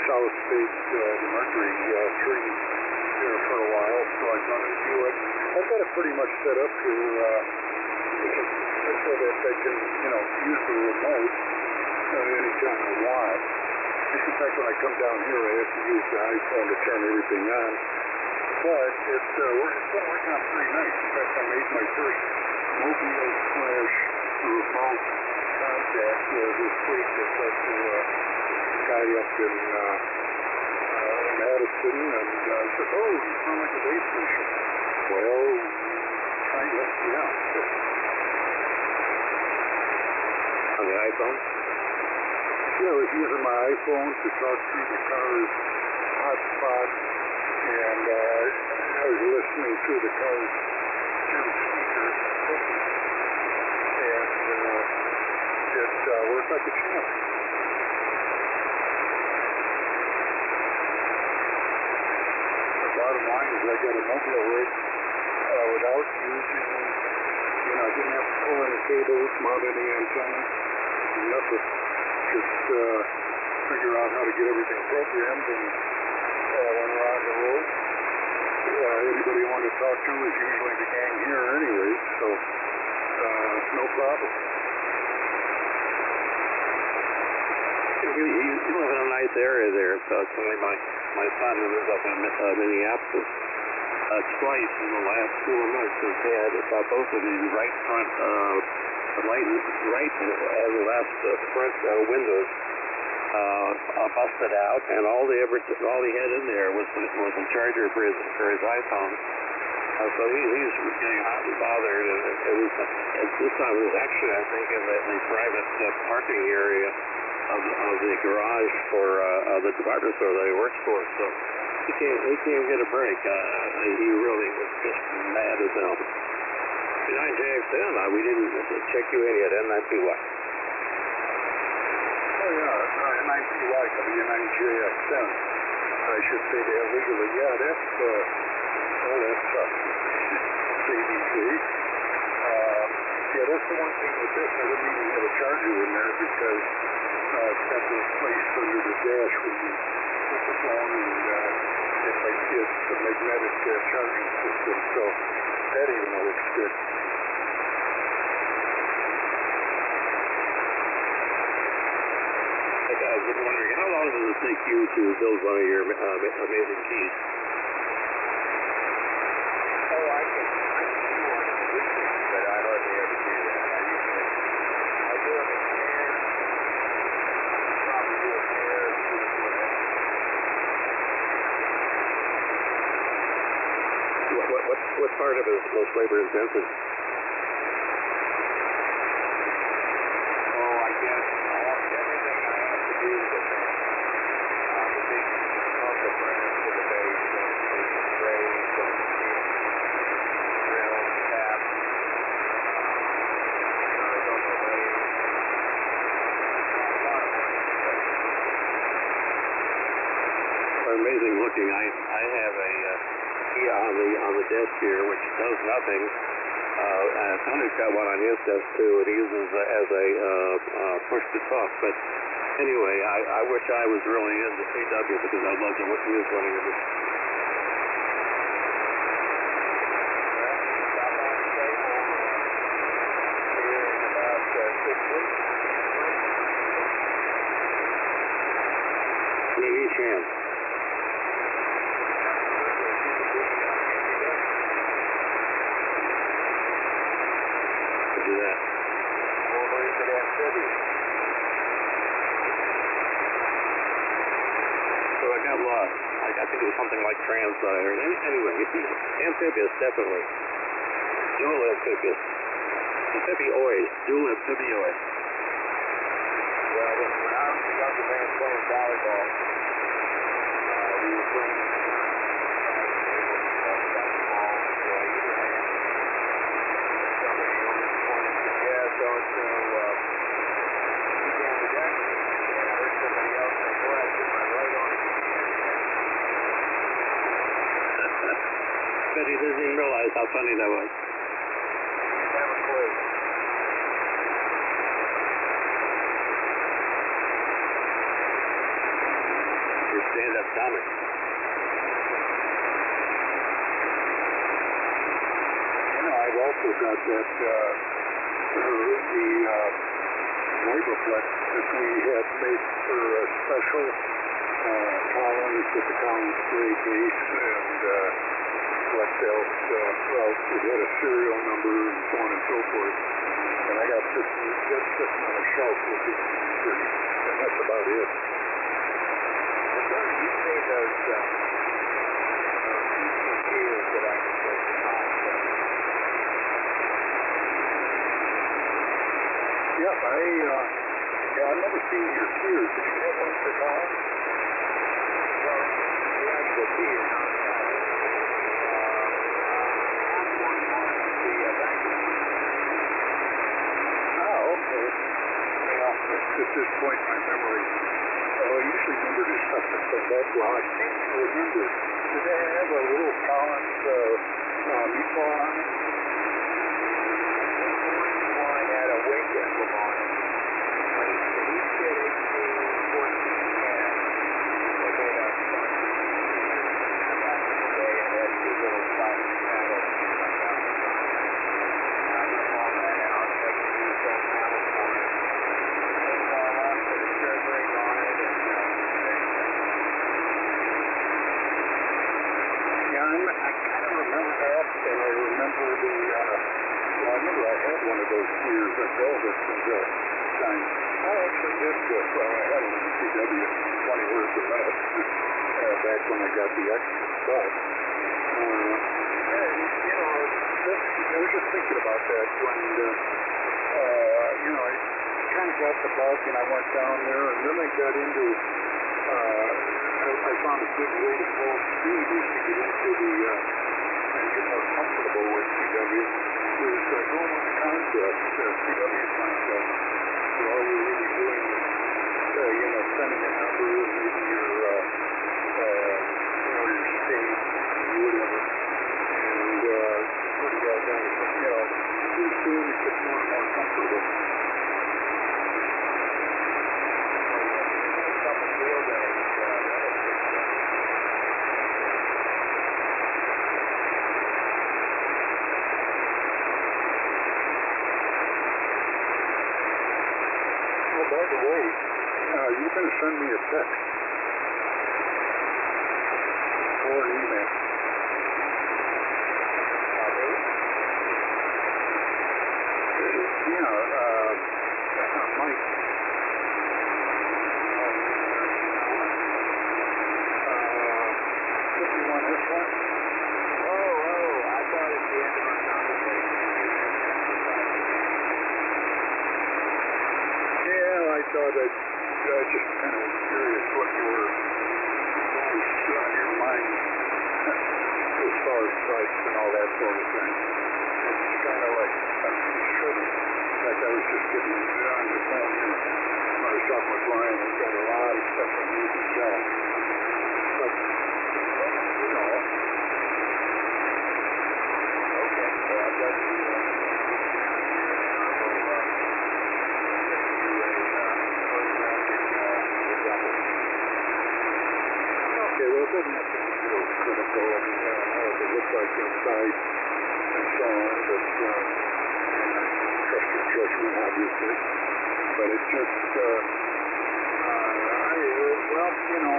solid state, the Mercury 3 here for a while, so I thought I'd do it. I've got it pretty much set up here so that I can, use the remote anytime I want. In fact, when I come down here, I have to use the iPhone to turn everything on. But it's been working out pretty nice. In fact, I made my first mobile/remote contact this week. It's up to guy up in Madison, and I said, "Oh, you sound like a base station." Well, kind of, yeah. On the iPhone? Yeah, I was using my iPhone to talk through the car's hotspot, and I was listening through the car's speaker, and it worked like a champ. Bottom line is I got a mobile rig without using, didn't have to pull any cables, mount any antenna, nothing. Just figure out how to get everything programmed and when we're on the road. Anybody you want to talk to is usually the gang here anyway, so no problem. You live in a nice area there. Certainly my son who lives up in Minneapolis, twice in the last 4 months has had both of these right front right and left front windows busted out, and all he had in there was a charger for his iPhone. So he's getting hot and bothered, and this time it was actually, I think, in the private parking area of the garage for the department store that he works for. So he can't get a break. He really was just mad as hell. 9JXN, we didn't check you in yet, N9PY. Oh yeah, 9PY coming in 9JXN. I should say they illegally. Yeah, that sucks. CDC. Yeah, that's the one thing with this. I didn't even have a charger in there because it's got this place under the dash when you put the phone and it's a magnetic charging system. So that even works good. I was wondering, how long does it take you to build one of your amazing keys? Oh, I can do one in a weekend, but I hardly ever do that. I do it in pairs. Probably do a pair or 2 or 4 days. What part of it is most labor intensive? Oh, I guess everything I have to do with it. The big muffler printers for the base, the trays, the drill, tap, turners on the lathe. A lot of work. Amazing looking. I have a key on the desk here which does nothing. Sonny's got one on his desk too, and he uses as a push to talk. But anyway, I wish I was really into CW because I'd love to use one of yours. Stop on the table here in about 6 weeks. In each hand. Do that. Or you could have tribute. So I got lost. I think it was something like Transire. Anyway, amphibious, definitely. Dual amphibious. Amphibioid. Dual amphibioid. Well, when I was a younger man playing volleyball, we were playing basketball into either hand. Somebody over pointed and said, yeah, so-and-so, you down the deck? And I heard somebody else say, boy, I put my right arm in the air. Bet he didn't even realize how funny that was. Didn't have a clue. Your stand-up comic. I've also got that the Waveflex that we had made for a special Collins with the Collins spray base and what else? Well, it had a serial number and so on and so forth. And I got that's sitting on a shelf with it, and that's about it. You say those PCQs that I can put in hot stuff. Yep, I've never seen your keys. Did you have one for Collins? Well, the actual key is not Collins. I'm one the vacuum. Oh, okay. Well, at this point in my memory, I usually remember this stuff that's so bad. Well, I think I remember. Did they have a little Collins meatball on it? time. I actually did, well, I had it in CW, 20 words a minute, back when I got the extra stuff. You know, I was just thinking about that when, you know, I kind of got the bug and I went down there, and then I got into, I found a good way to pull speed is to get into the, and get more comfortable with CW, is going with the contest, CW contest. So all you're really doing is, you know, sending a number, maybe your, you know, your state, whatever, and putting that down, you know, pretty soon it gets more and more comfortable. By the way, you can send me a text or an email. Mike. 51 this one. I thought at the end of our conversation I thought I just kind of was curious what you were on your mind as far as price and all that sort of thing. It's kind of like, I'm pretty sure that, in fact, I was just getting on the phone here when I was talking with Ryan. We've got a lot of stuff that we can sell. But, you know. okay, so I've got you Okay, well, it doesn't have to be real critical. I mean, what it looks like inside and so on, but trust your judgment, obviously. But it's just, well, you know,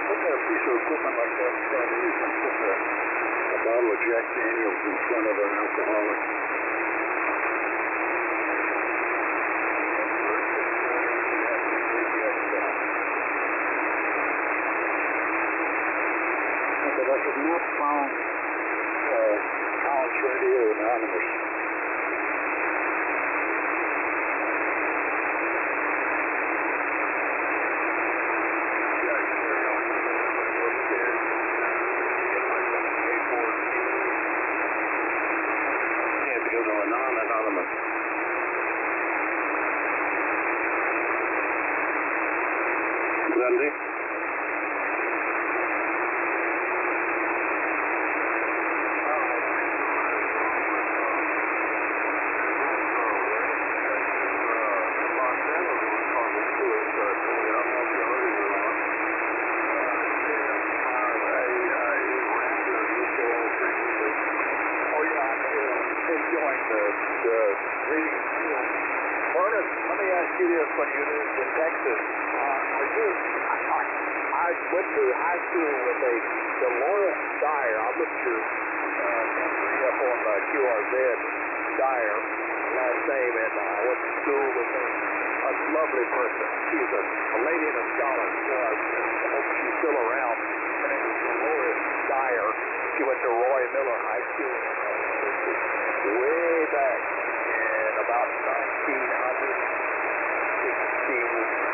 putting a piece of equipment like that in front of you is like putting a bottle of Jack Daniels in front of an alcoholic. But I have not found Collins Radio Anonymous. Yeah, to go to a non-anonymous. Lindsay? when you lived in Texas, I went to high school with a Dolores Dyer. I looked your entry up on QRZ Dyer, last name, and I went to school with her. A lovely person. She's a lady and a scholar. I hope she's still around. Her name is Dolores Dyer. She went to Roy Miller High School way back in about 1960,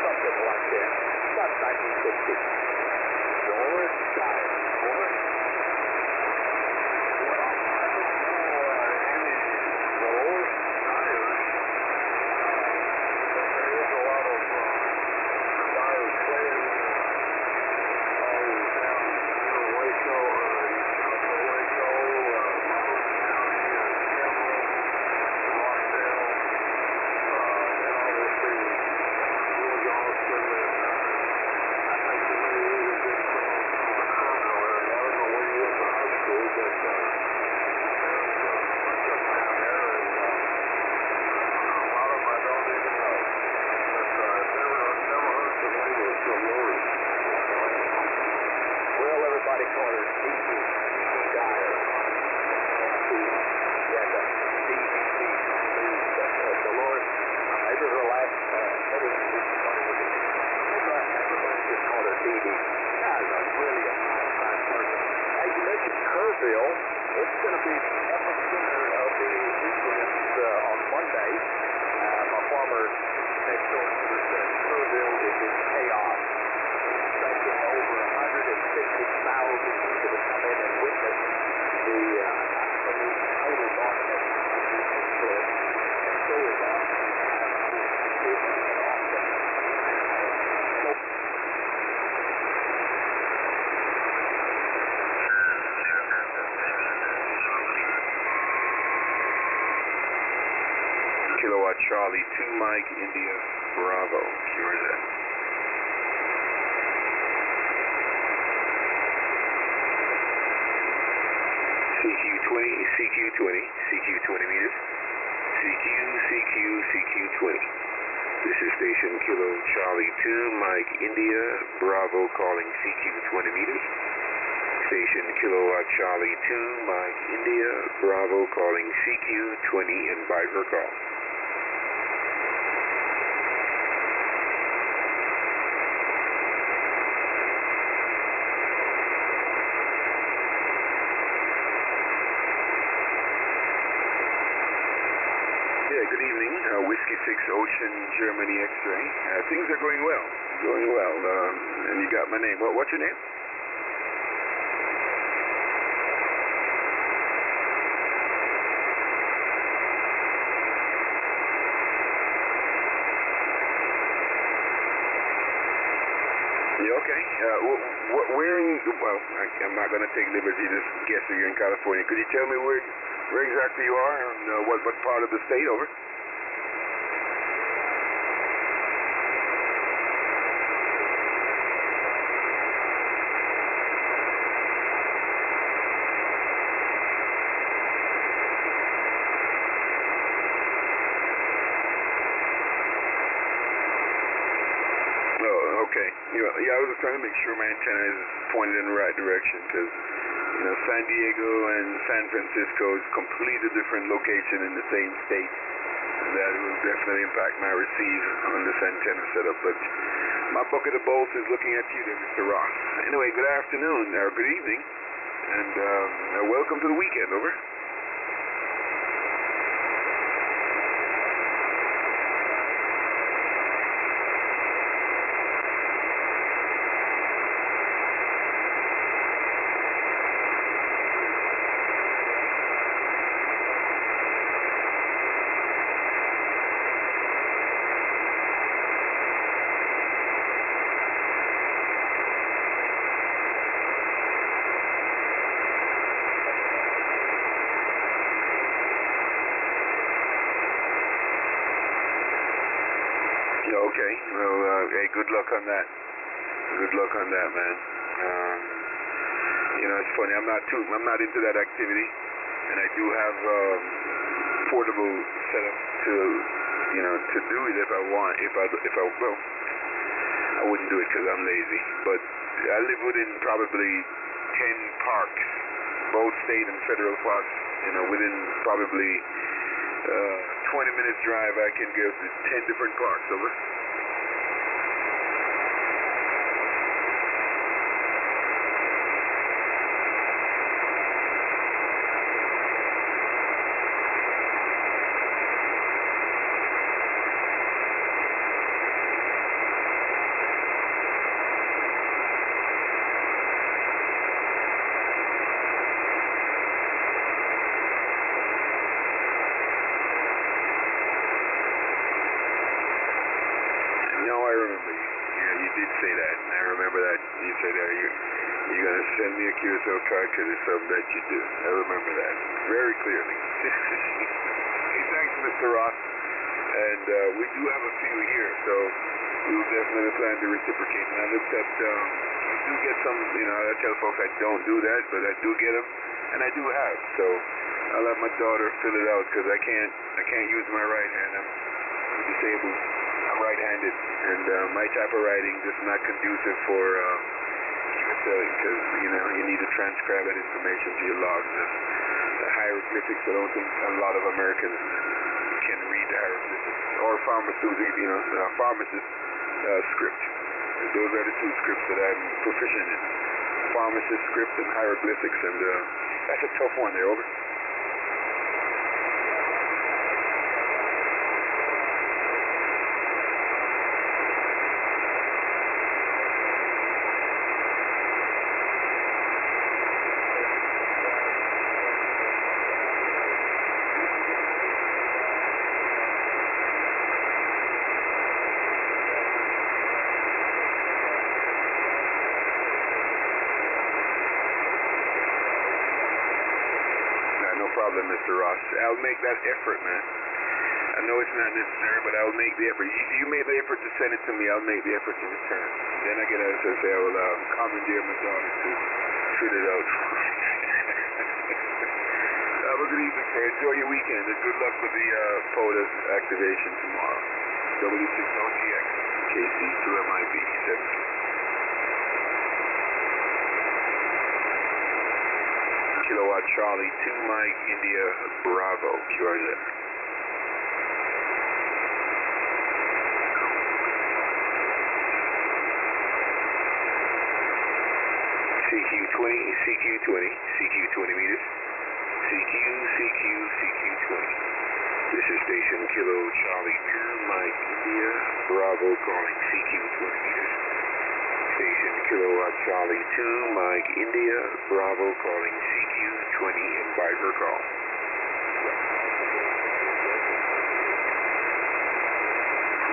something like that. About 1960. Dolores Dyer. Dolores? going to be epicenter of the incidents on Monday. My farmer next door to us said Snowville is in chaos. Expecting over 150,000 people to come in and witness the absolute total darkness of the influence. And so Kilowatt Charlie 2 Mike India Bravo. Sure is that. CQ20 meters. CQ20. This is station Kilo Charlie 2 Mike India Bravo calling CQ20 meters. Station Kilowatt Charlie 2 Mike India Bravo calling CQ20 and Viper call. Good evening, Whiskey 6 Ocean Germany X-ray. Things are going well, and you got my name. What's your name? Yeah, okay. Where in, well, I'm not going to take liberty just guessing you're in California. Could you tell me where exactly you are and what part of the state, over? Okay. Yeah, I was just trying to make sure my antenna is pointed in the right direction because, you know, San Diego and San Francisco is completely different location in the same state. And that will definitely impact my receive on this antenna setup. But my bucket of bolts is looking at you there, Mr. Ross. Anyway, good afternoon, or good evening, and welcome to the weekend, over. Okay. Well, hey, good luck on that. Good luck on that, man. You know, it's funny. I'm not into that activity, and I do have portable setup to, you know, to do it if I want. Well, I wouldn't do it because I'm lazy. But I live within probably 10 parks, both state and federal parks. You know, within probably 20 minutes drive, I can go to 10 different parks, over. Say that, and I remember that you said that you're going to send me a QSL card because it's something that you do. I remember that very clearly. Hey, thanks, Mr. Ross. And we do have a few here, so we will definitely plan to reciprocate. And I looked at, I do get some, you know, I tell folks I don't do that, but I do get them, and I do have. So I'll let my daughter fill it out because I can't use my right hand. I'm disabled. Right-handed, and my type of writing is not conducive for QSLing because, you know, you need to transcribe that information to your logs. The hieroglyphics, I don't think a lot of Americans can read the hieroglyphics, or pharmaceutical, you know, pharmacist script. Those are the two scripts that I'm proficient in. Pharmacist script and hieroglyphics, and That's a tough one there, over. No problem, Mr. Ross. I'll make that effort, man. I know it's not necessary, but I'll make the effort. You made the effort to send it to me. I'll make the effort to return it. Then I get out and say, I will commandeer my daughter to fill it out. Have a good evening, sir. Enjoy your weekend, and good luck with the POTUS activation tomorrow. W6OGX, KC2MIB, 7. Kilowatt Charlie 2 Mike India Bravo QRZ. CQ20 meters. CQ20. This is station Kilo Charlie 2 Mike India Bravo calling CQ20 meters. Station Kilowatt Charlie 2 Mike India Bravo calling CQ20 and Viper call.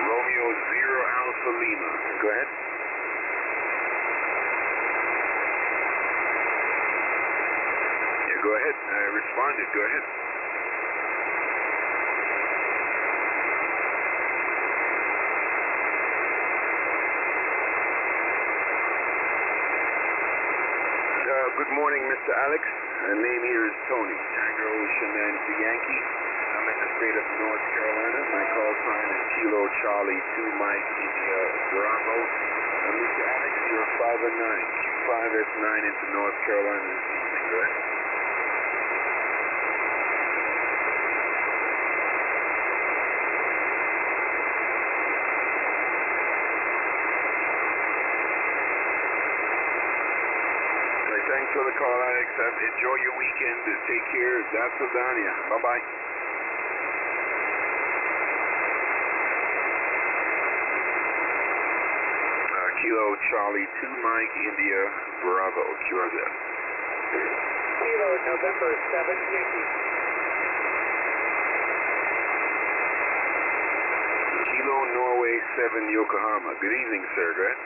Romeo 0 Alpha Lima. Go ahead. Yeah, go ahead. I responded. Go ahead. Good morning, Mr. Alex. Name here is Tony, Tango Ocean Nancy Yankee. I'm in the state of North Carolina. My call sign is Kilo Charlie 2 Mike India Bravo. Mr. Alex, you're 5 and 9. Q5S9 into North Carolina this evening, go ahead. Thanks for the call, Alex. Enjoy your weekend. Take care. That's Saldania. Bye-bye. Kilo Charlie 2 Mike India Bravo QRZ. Kilo November 7 Yankee. Kilo Norway 7 Yokohama. Good evening, sir. Go ahead.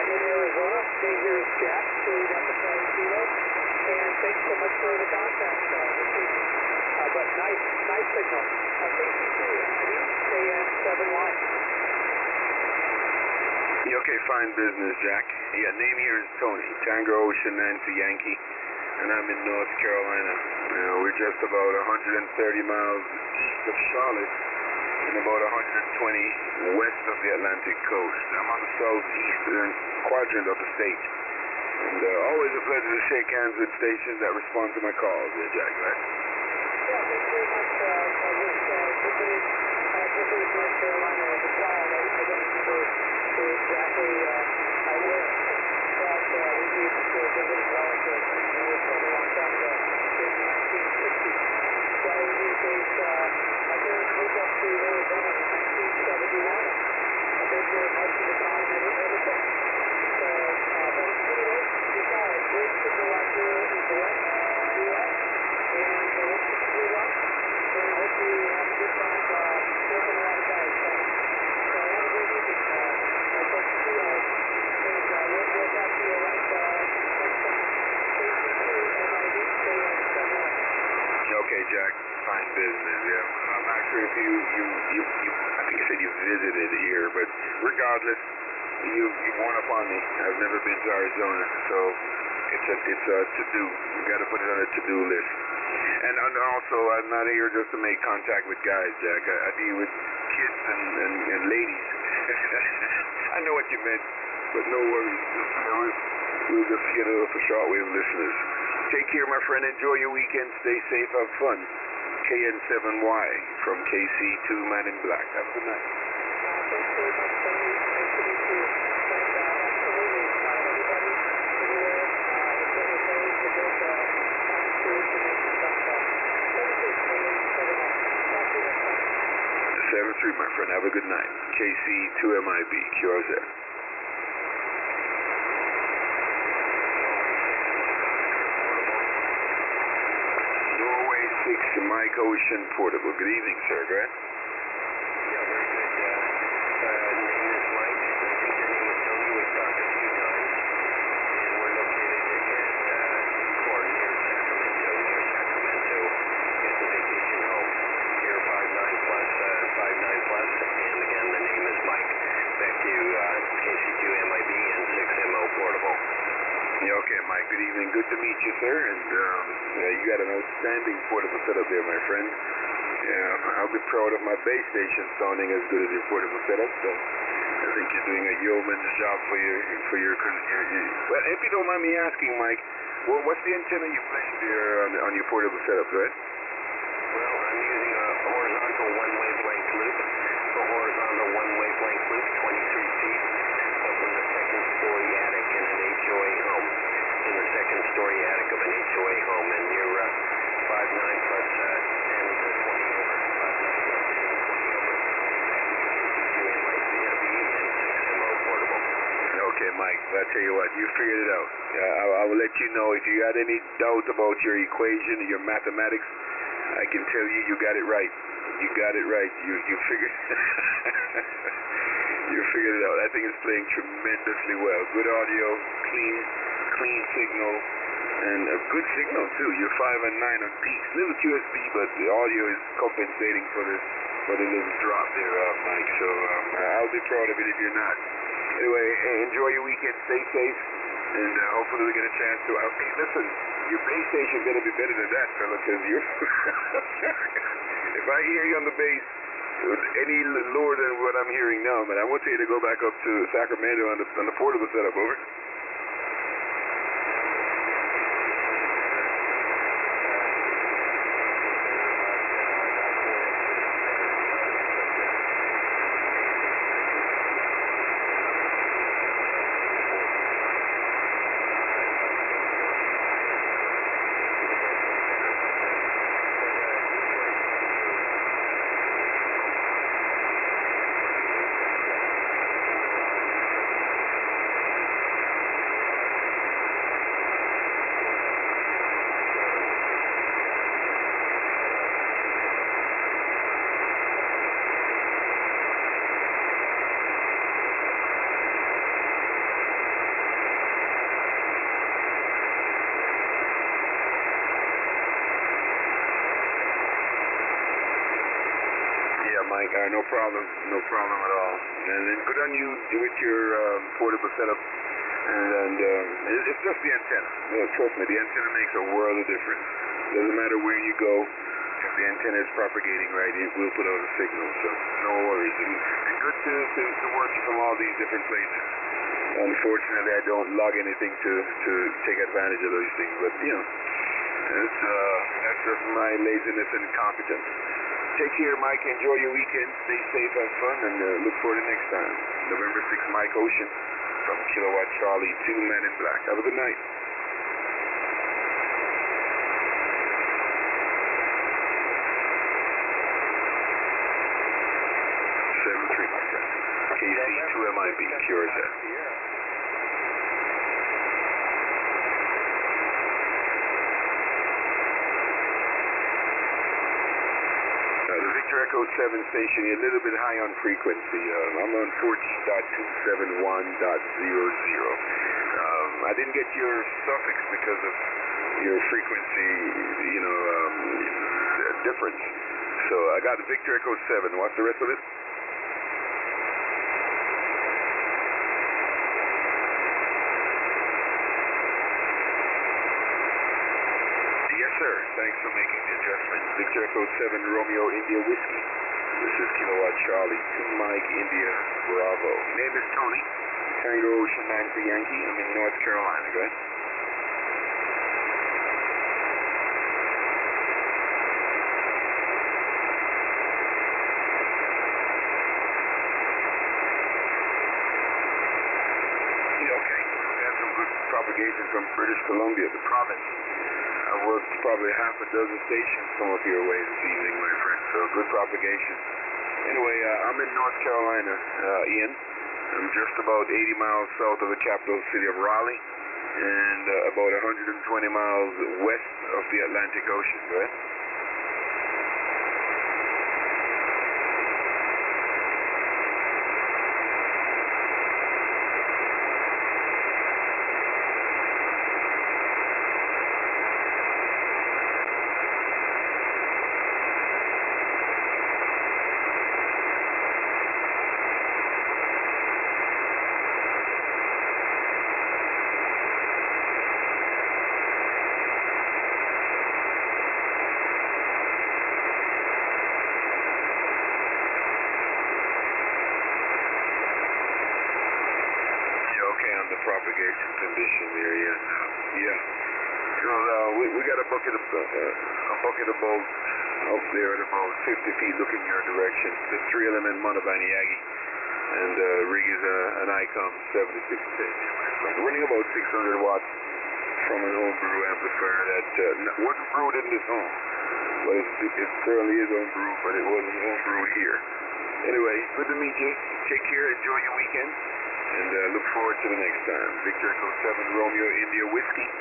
In Arizona, name here is Jack, Julie Delta Charlie Kilo, and thanks so much for the contact this evening. But nice signal. KC2 MID, KN7Y. Yeah, okay, fine business, Jack. Yeah, name here is Tony, Tango Ocean Nancy Yankee, and I'm in North Carolina. We're just about 130 miles east of Charlotte and about 120 west of the Atlantic coast. I'm on the southeastern quadrant of the state. And always a pleasure to shake hands with stations that respond to my calls. Yeah, Jack, right? Yeah, thank you very much. I visited North Carolina as a child. I don't remember exactly where, but we did visit relatives from a long time ago in the 1960s. So in any case, my parents moved up to Arizona in 1971. I've been here most of the time ever since. So, but anyway, great signal out here in the west U.S. and let's continue on. And I hope you have a good time working a lot of guys. So have a great evening. Thanks to you all. And we'll talk to you around next time. KC2 MID, KN7Y. Okay, Jack. Fine business, yeah. I'm not sure if you I think you said you visited here, but regardless, you've worn upon me. I've never been to Arizona, so it's a to-do. You got to put it on a to-do list. And also, I'm not here just to make contact with guys, Jack. I deal with kids and ladies. I know what you meant, but no worries. We'll just get it for shortwave listeners. Take care, my friend. Enjoy your weekend. Stay safe. Have fun. KN7Y from KC2 Man in Black. Have a good night. Thanks very much, Tony. Nice to meet you. And absolutely, everybody everywhere, if it knows to get accurate information from services related to settlement. Talk to you next time. 7-3, my friend. Have a good night. KC2MIB, QRZ. Norway 6, Mike Ocean Portable. Good evening, sir. Go ahead. Yeah, very good. Name is Mike. I think your name is Tony. We've talked a few times, and we're located near Sacramento. It's a vacation home. Here 59 plus, and again, the name is Mike. Back to KC2MIB and 6MO Portable. Yeah, okay, Mike. Good evening. Good to meet you, sir. And you got an outstanding portable setup there, my friend. Yeah, I'll be proud of my base station sounding as good as your portable setup. So I think you're doing a yeoman's job for your. Well, if you don't mind me asking, Mike, what's the antenna you placed there on your portable setup, right? Well, I'm using a horizontal one wavelength loop. A horizontal one wavelength loop, 23 feet, up in the second story attic in an HOA home. In the second story attic of an HOA home, and you're 5'9" plus 10 to 20 over. 5'9" plus 10 to 20 over. KC2MIB and 6MO Portable. Okay, Mike, I'll tell you what, you figured it out. I will let you know if you got any doubt about your equation, your mathematics, I can tell you got it right. You got it right. You figured you figured it out. I think it's playing tremendously well. Good audio, clean signal, and a good signal too. You're 5 and 9 on peaks. Little QSB, but the audio is compensating for the little drop there, Mike. So I'll be proud of it if you're not. Anyway, enjoy your weekend. Stay safe, and hopefully we get a chance to. Hey, listen, your base station better be better than that, fella, because you. If I hear you on the base any lower than what I'm hearing now, man, I want you to go back up to Sacramento on the portable setup. Over. Mike, no problem at all. And then good on you with your portable setup. And it's just the antenna. Trust me, the antenna makes a world of difference. Doesn't matter where you go, if the antenna is propagating right, it will put out a signal. So no worries. And good to work from all these different places. Unfortunately, I don't log anything to take advantage of those things, but you know, that's just my laziness and incompetence. Take care, Mike. Enjoy your weekend. Stay safe, have fun, and look forward to next time. November 6th, Mike Ocean from Kilowatt Charlie 2 Men in Black. Have a good night. My friend. KC2MIB, QRZ. The Victor Echo 7 station, you're a little bit high on frequency. I'm on 14.271.00. I didn't get your suffix because of your frequency, difference. So I got Victor Echo 7. What's the rest of it? Thanks for making the adjustment. Victor Echo 7 Romeo India Whiskey. This is Kilowatt Charlie 2 Mike India Bravo. Name is Tony. Tango Ocean Nancy Yankee. I'm in North Carolina. Go ahead. British Columbia, the province. I've worked probably half a dozen stations come up your way this evening, my friend, so good propagation. Anyway, I'm in North Carolina, Ian. I'm just about 80 miles south of the capital city of Raleigh and about 120 miles west of the Atlantic Ocean, right? On the propagation condition there, yeah. So we got a bucket of bolts up there at about 50 feet looking your direction. The three of them in Montevideo Yagi, and rig is an ICOM 7610. Running about 600 watts from an homebrew amplifier that wasn't brewed in this home, but it certainly is homebrew, but it wasn't homebrew here. Anyway, good to meet you. Take care. Enjoy your weekend. And look forward to the next time. Victor Echo 7 Romeo India Whiskey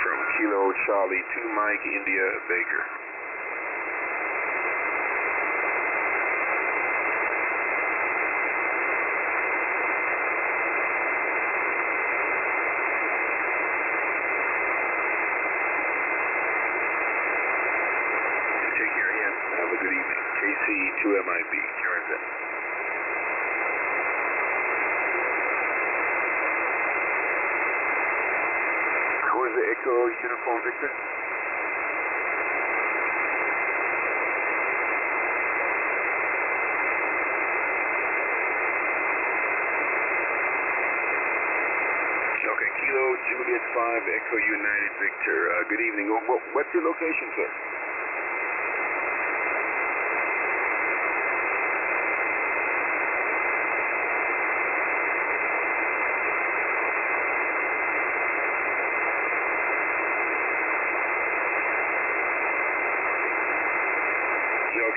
from Kilo Charlie 2 Mike India Baker. Take care again. Have a good evening. KC 2MIB. QRZ. The Echo Uniform Victor. Okay, Kilo Juliet 5 Echo United Victor. Good evening. What's your location, sir?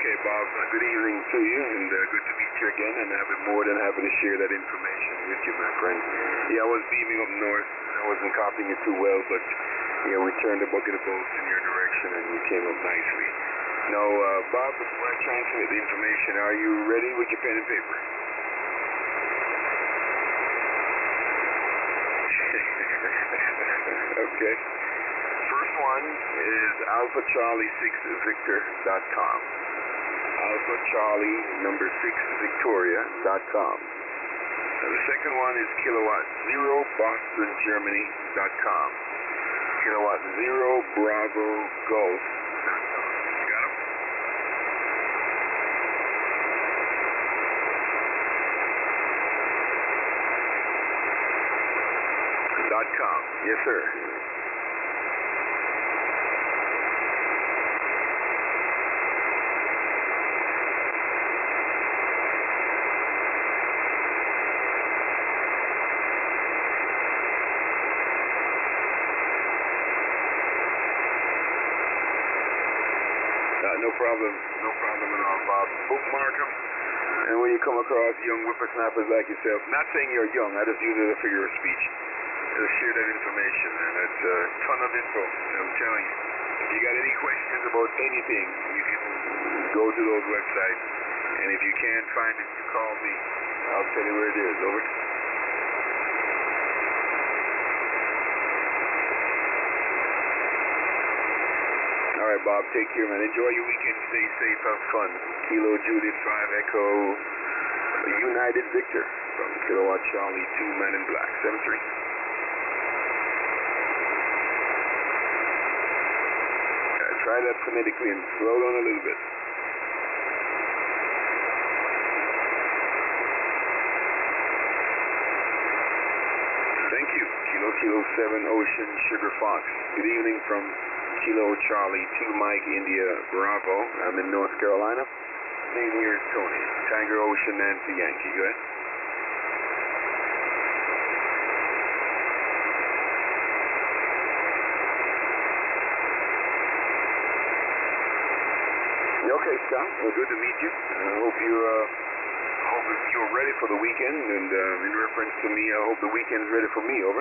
Okay, Bob, good evening to you, and good to meet you again, and I'll be more than happy to share that information with you, my friend. Yeah, I was beaming up north. I wasn't copying it too well, but yeah, we turned a bucket of bolts in your direction, and you came up nicely. Now, Bob, before I transmit the information, are you ready with your pen and paper? Okay. First one is alphacharlie6victor.com. Alpha Charlie number 6 Victoria.com. The second one is Kilowatt 0 Boston Germany.com. Kilowatt 0 Bravo Golf.com. Got him? .com. Yes, sir. No problem at all, Bob. Bookmark them, and when you come across young whippersnappers like yourself, not saying you're young, I just use it as a figure of speech, just share that information, man. It's a ton of info, I'm telling you. If you got any questions about anything, you can go to those websites, and if you can't find it, you call me. I'll tell you where it is. Over. All right, Bob, take care, man. Enjoy your weekend. Stay safe. Have fun. Kilo Juliet 5 Echo United Victor from Kilowatt Charlie 2 Man in Black 73. Try that phonetically and slow down a little bit. Thank you. Kilo 7 Ocean Sugar Fox. Good evening from Kilo Charlie 2 Mike India Bravo. I'm in North Carolina. Name here is Tony. Tiger Ocean Nancy Yankee. Go ahead. Okay, Scott. Well, good to meet you. I hope you're ready for the weekend, and in reference to me, I hope the weekend's ready for me, over.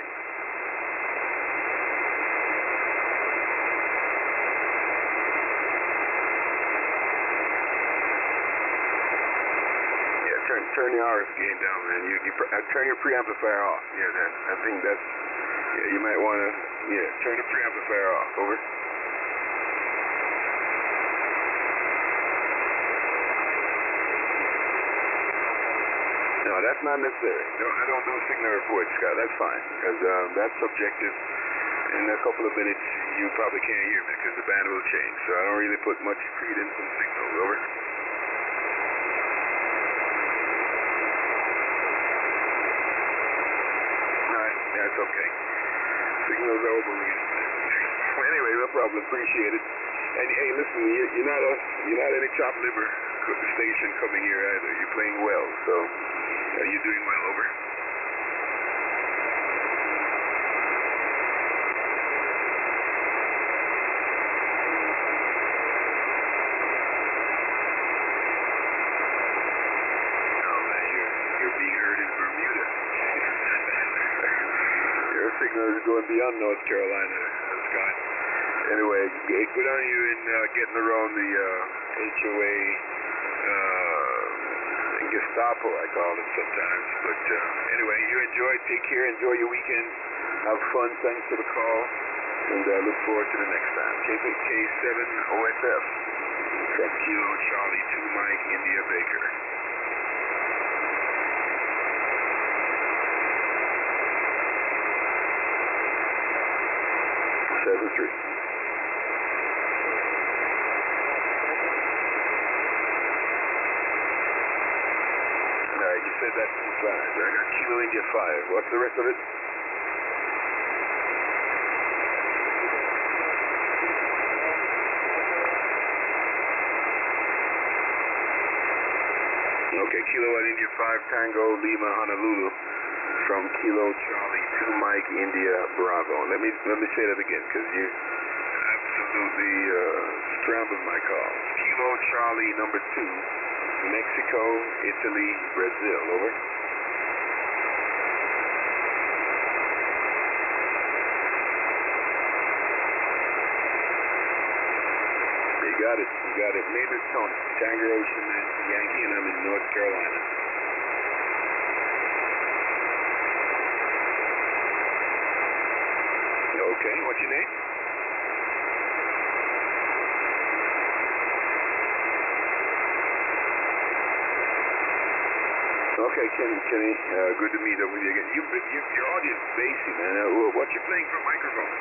Turn the RF gain down, man. Turn your preamplifier off. Yeah, I think that's. Yeah, you might want to. Yeah, turn the preamplifier off. Over. No, that's not necessary. No, I don't do signal reports, Scott. That's fine, because that's subjective. In a couple of minutes, you probably can't hear me because the band will change. So I don't really put much credence in signals. Over. That's okay. Signals are overrated. Anyway, no problem. Appreciate it. And hey, listen, you're not any chopped liver station coming here either. You're playing well, so you're doing well. Over. Oh man, you're being heard in Bermuda. Your signal is going beyond North Carolina, Scott. Anyway, good on you in getting around the HOA Gestapo, I call it sometimes. But anyway, you enjoy. Take care. Enjoy your weekend. Have fun. Thanks for the call. And look forward to the next time. K7 OSF from Kilo Charlie 2 Mike India Baker. 7-3. Alright, you said that's 5. I got Kilo India 5. What's the rest of it? Okay, Kilo at India 5 Tango Lima Honolulu. From Kilo Charlie 2 Mike India Bravo. Let me say that again, because you absolutely scrambled my call. Kilo Charlie number 2, Mexico, Italy, Brazil. Over. You got it. You got it. Major Tony, Tango Ocean Yankee, and I'm in North Carolina. Okay, what's your name? Okay, Kenny, good to meet up with you again. Your audio is bassy, man. What you playing for microphone?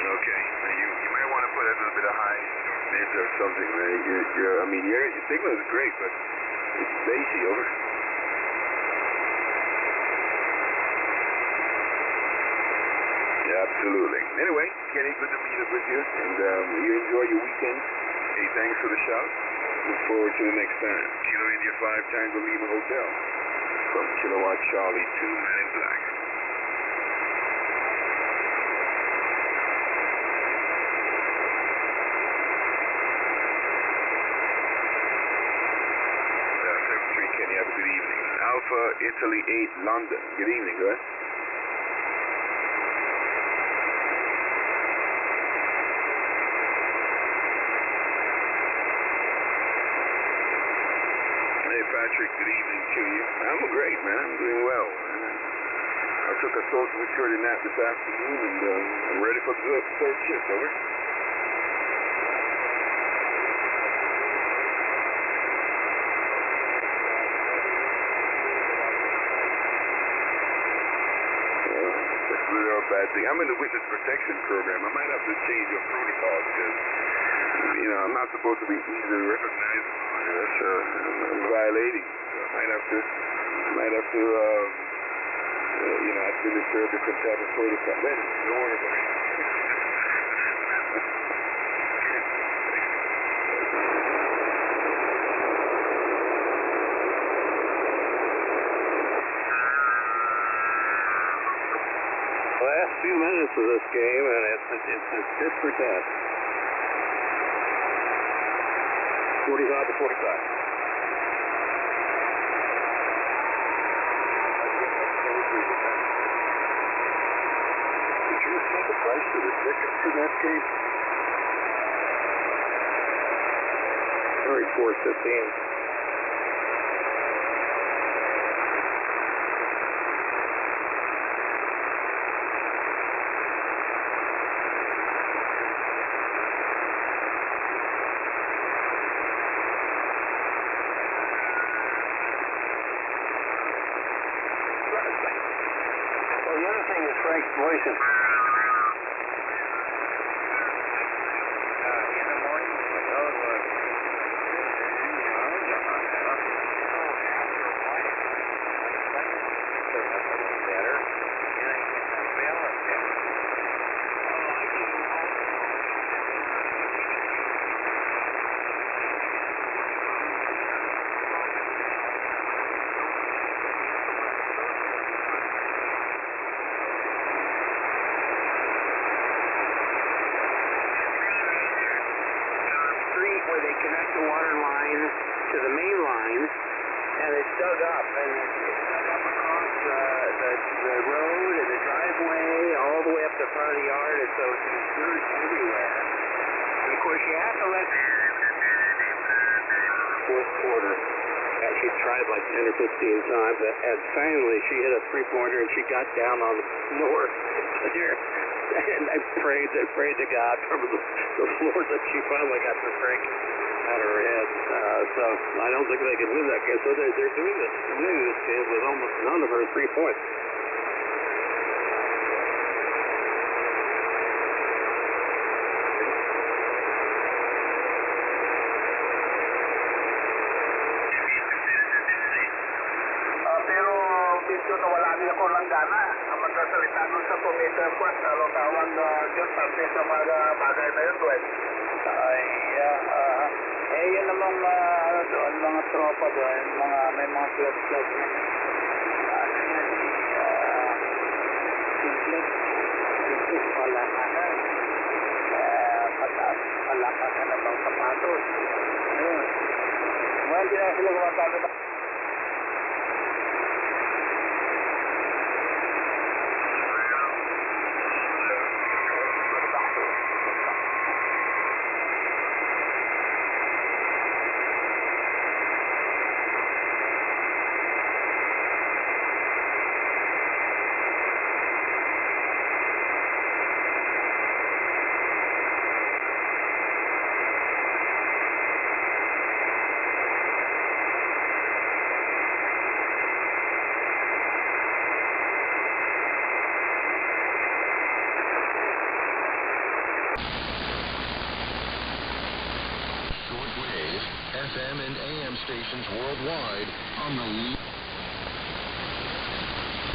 Okay, you might want to put a little bit of high mid or something, man. Your signal is great, but it's bassy. Over. Yeah, absolutely. Anyway, Kenny, good to meet up with you, and you enjoy your weekend. Hey, thanks for the shout. Look forward to the next time. Kilo India 5 Tango Lima Hotel from Kilowatt Charlie 2 Man in Black. Kenny, have a good evening. Alpha Italy 8 London. Good evening, guys. Hey Patrick, good evening to you. I'm great, man. I'm doing well. I took a social security nap this afternoon, and I'm ready for the third shift. Over. Bad thing. I'm in the witness protection program. I might have to change your protocol because, I'm not supposed to be easily recognizable. I'm violating. So I might have to, administer a different type of protocol. But don't worry about it. few minutes of this game, and it's tit for tat. 45 to 45. Did you set the price for the tickets for that game? Very $4.15. Well, the other thing is Frank's voice is... In the morning, the dog was better. And I can smell it better. Where they connect the water line to the main line, and it's dug up, and it's dug up across the road and the driveway all the way up the front of the yard, and so there's dirt everywhere. And of course, you have to let Fourth quarter. She tried like 10 or 15 times, and finally she hit a three-pointer, and she got down on the floor there. And I prayed to God from the floor that she finally got the drink out of her head. So I don't think they could win that game. So they're doing this game with almost none of her 3 points. Pero medyo nawala din ako lang gana. Ang magsasalita nun sa committee court, tawag Diyos parte sa mga bagay na yun, Dwayne. Yun namang doon, mga tropa doon, may mga club na simple palakasan. Palakasan na bang sapatos. Yun. Hindi na sila gumasabi na. FM and AM stations worldwide on the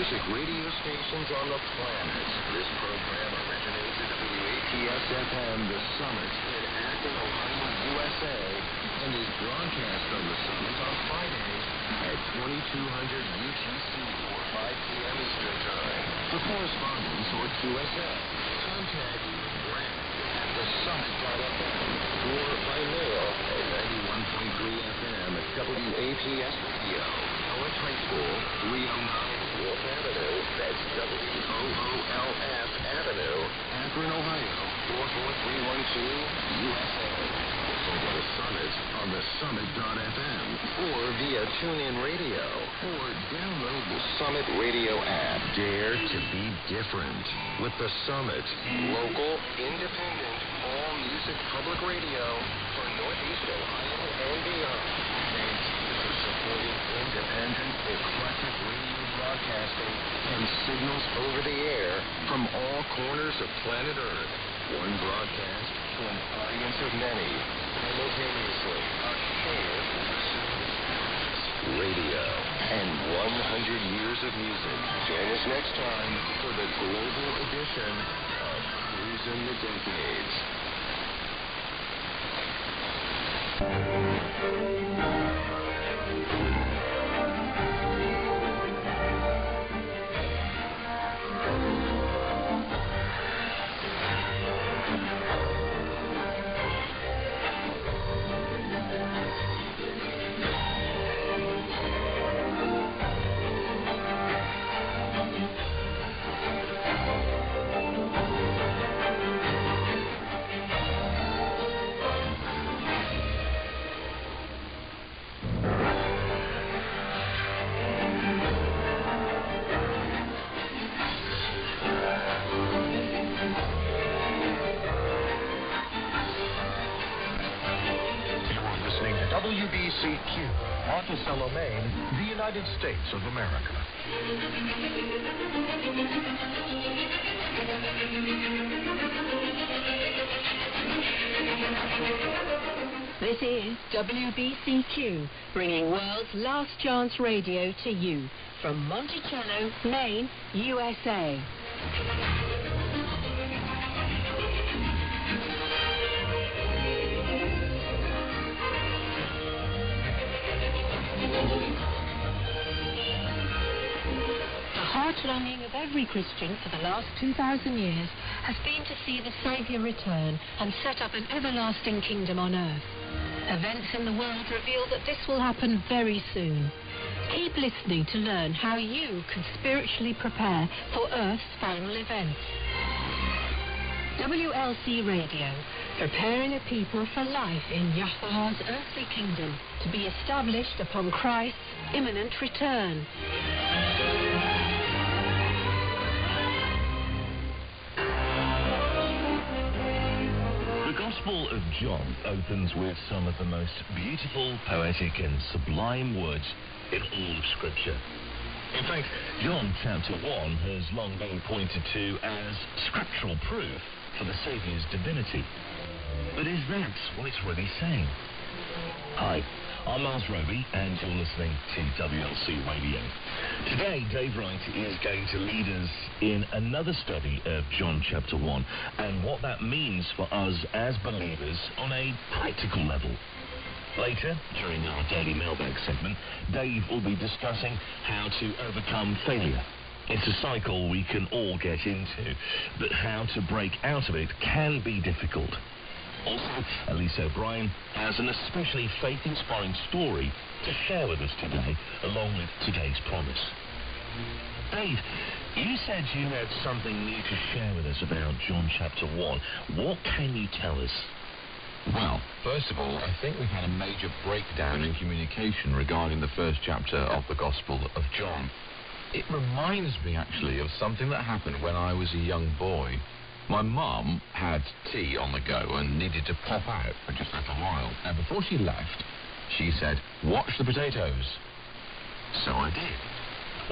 music radio stations on the planet. This program originates at WATS-FM, The Summit in Akron, Ohio, USA, and is broadcast from The Summit on Fridays at 2200 UTC or 5 p.m. Eastern Time. For correspondence or QSL, contact Brent at thesummit.fm or by mail at 91.3 FM at WAPS Radio, Howard High School, 309 Wolf Avenue, that's WOOLF Avenue, Akron, Ohio, 44312, USA. Also go to Summit on thesummit.fm or via TuneIn Radio or download the Summit Radio app. Dare to be different with the Summit. Local, independent, all-music public radio for Northeast Ohio and beyond. Thanks for supporting independent, eclectic radio broadcasting and signals over the air from all corners of planet Earth. One broadcast to an audience of many, simultaneously. A shared radio and 100 years of music. Join us next time for the global edition of Cruising the Decades. WBCQ, Monticello, Maine, the United States of America. This is WBCQ, bringing World's Last Chance Radio to you from Monticello, Maine, USA. The heart longing of every Christian for the last 2,000 years has been to see the Saviour return and set up an everlasting kingdom on earth. Events in the world reveal that this will happen very soon. Keep listening to learn how you can spiritually prepare for Earth's final events. WLC Radio, preparing a people for life in Yahweh's earthly kingdom to be established upon Christ's imminent return. The Gospel of John opens with some of the most beautiful, poetic and sublime words in all of Scripture. In fact, John chapter 1 has long been pointed to as scriptural proof for the Saviour's divinity. But is that what it's really saying? Hi, I'm Miles Roby, and you're listening to WLC Radio. Today, Dave Wright is going to lead us in another study of John chapter 1 and what that means for us as believers on a practical level. Later, during our daily mailbag segment, Dave will be discussing how to overcome failure. It's a cycle we can all get into, but how to break out of it can be difficult. Also, Elise O'Brien has an especially faith-inspiring story to share with us today, along with today's promise. Dave, you said you had something new to share with us about John chapter 1. What can you tell us? Well, first of all, I think we've had a major breakdown in communication regarding the first chapter of the Gospel of John. It reminds me, actually, of something that happened when I was a young boy. My mum had tea on the go and needed to pop out for just a little while. And before she left, she said, "Watch the potatoes." So I did.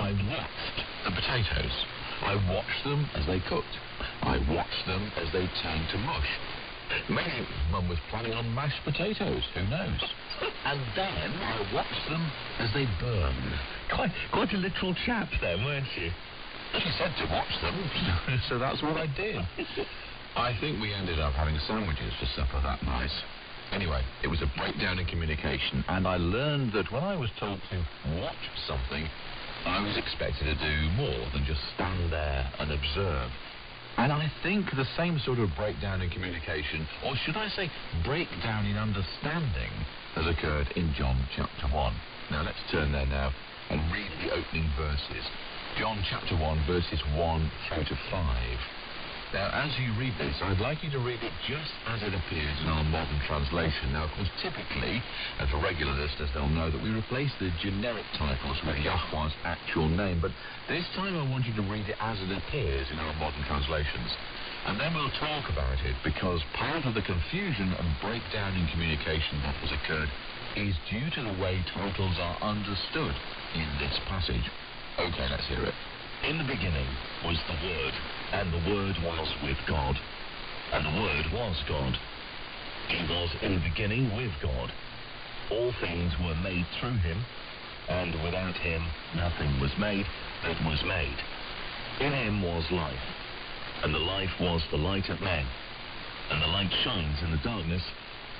I watched the potatoes. I watched them as they cooked. I watched them as they turned to mush. Maybe Mum was planning on mashed potatoes, who knows? And then I watched them as they burned. Quite a literal chap then, weren't you? She said to watch them, so that's what I did. I think we ended up having sandwiches for supper that night. Anyway, it was a breakdown in communication, and I learned that when I was told to watch something, I was expected to do more than just stand there and observe. And I think the same sort of breakdown in communication, or should I say breakdown in understanding, has occurred in John chapter 1. Now let's turn there now and read the opening verses. John chapter 1, verses 1 through to 5. Now, as you read this, I'd like you to read it just as it appears in our modern translation. Now, of course, typically, and for regular listeners, they'll know that we replace the generic titles with Yahweh's actual name, but this time I want you to read it as it appears in our modern translations. And then we'll talk about it, because part of the confusion and breakdown in communication that has occurred is due to the way titles are understood in this passage. Okay, let's hear it. In the beginning was the Word, and the Word was with God, and the Word was God. He was in the beginning with God. All things were made through him, and without him nothing was made that was made. In him was life, and the life was the light of men. And the light shines in the darkness,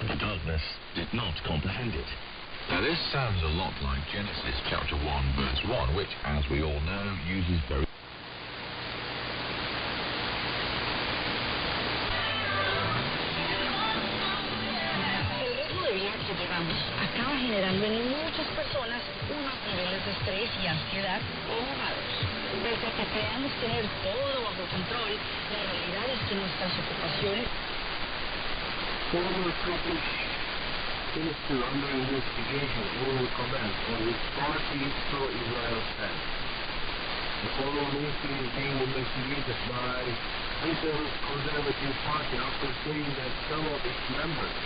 and the darkness did not comprehend it. Now this sounds a lot like Genesis chapter 1 verse 1, which, as we all know, uses very... El ritmo de vida que llevamos acaba generando en muchas personas unos niveles de estrés y ansiedad elevados. Desde que creamos tener todo bajo control, la realidad es que nuestras ocupaciones... Is to under investigation will commence on which party pro-Israel stands. The following meeting is being investigated by Britain's Conservative Party after saying that some of its members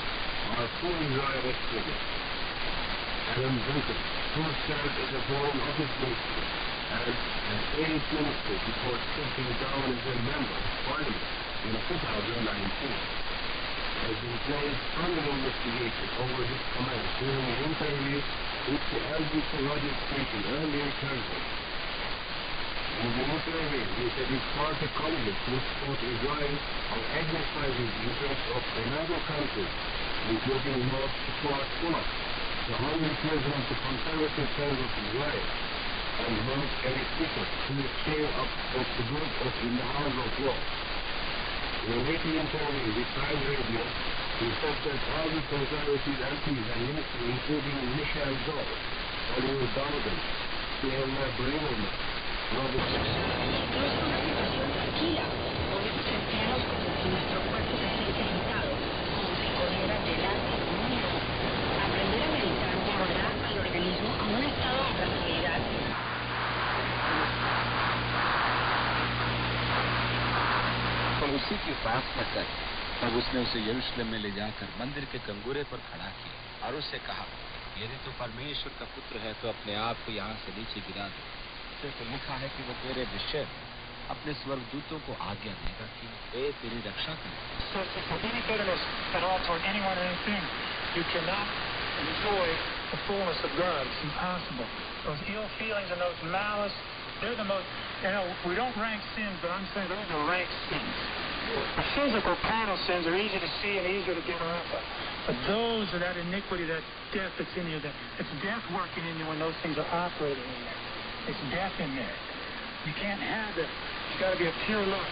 are pro-Israel extremists. Adam Lincoln, who served as a foreign office minister and an aide minister before stepping down as a member of Parliament in 2019, has been placed under investigation over his comments during an interview with the LBC radio station earlier Thursday. In the interview, he said his party colleagues would support Israel on exercising the interests of another country, including North Dakota, the Hungary president, the conservative President of Israel, and Mark Eric Bishop, who is chair of the group in the House of Law. In a meeting interview with Prime Radio, he said that all the conservative MPs and ministers, including Michelle Dole, Oliver Dowden, Pierre Braverman, Robert... Tranquila, podemos sentirnos como si nuestro cuerpo se siente agitado, como si corriera delante de un león. Aprender a meditar llevará al organismo a un estado de tranquilidad. उसी की बात कहकर तब उसने उसे यरूशलेम में ले जाकर मंदिर के कंगूरे पर खड़ा किया और उससे कहा, यदि तू परमेश्वर का पुत्र है तो अपने आप को यहाँ से नीचे गिरा दे। उसे तो लिखा है कि वो तेरे विषय अपने स्वर्गदूतों को आज्ञा देगा कि वे तेरी रक्षा करें। So for any bitterness at all toward anyone or anything, you cannot enjoy the fullness of God. It's impossible. Those ill feelings and those malice, they're the most, we don't rank sins, but I'm saying those are rank sins. The physical, carnal sins are easy to see and easier to get off of. But those are that iniquity, that death that's in you, it's death working in you when those things are operating in there. It's death in there. You can't have it. It's got to be a pure love.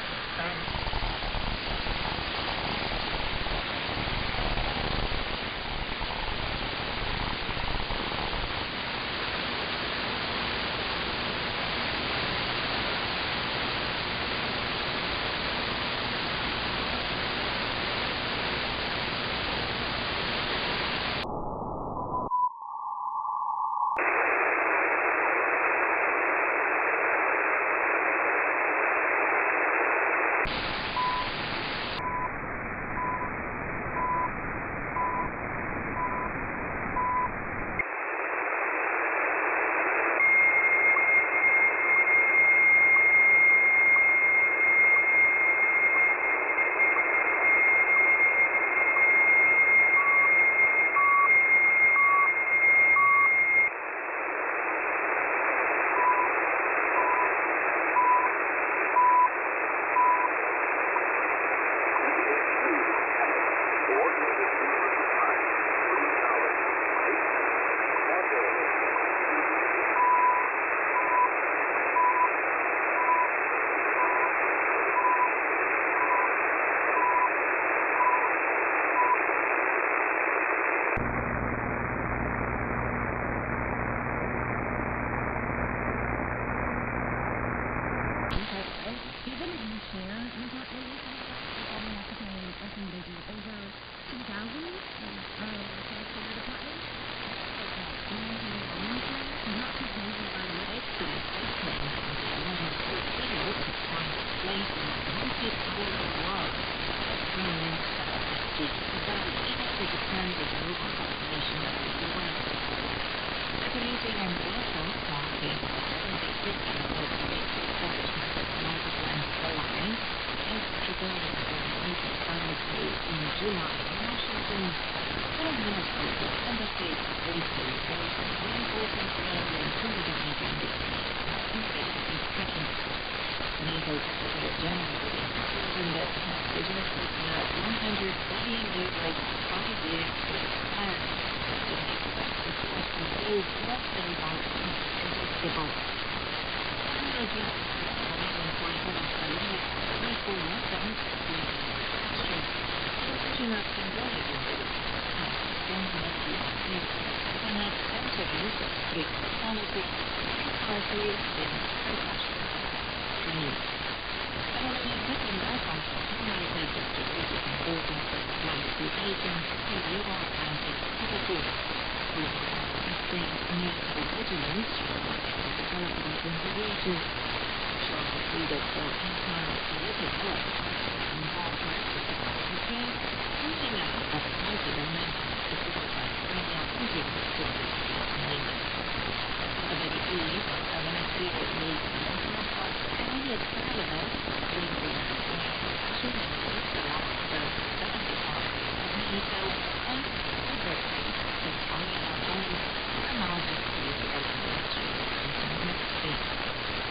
Vigilance, development and read of anti-Semitic works involved contained something else that cited a message specific by Premier Putin to the a very early material needs and only a trial event during the action and the last second part of many felt deliberately that on our own emergent development space.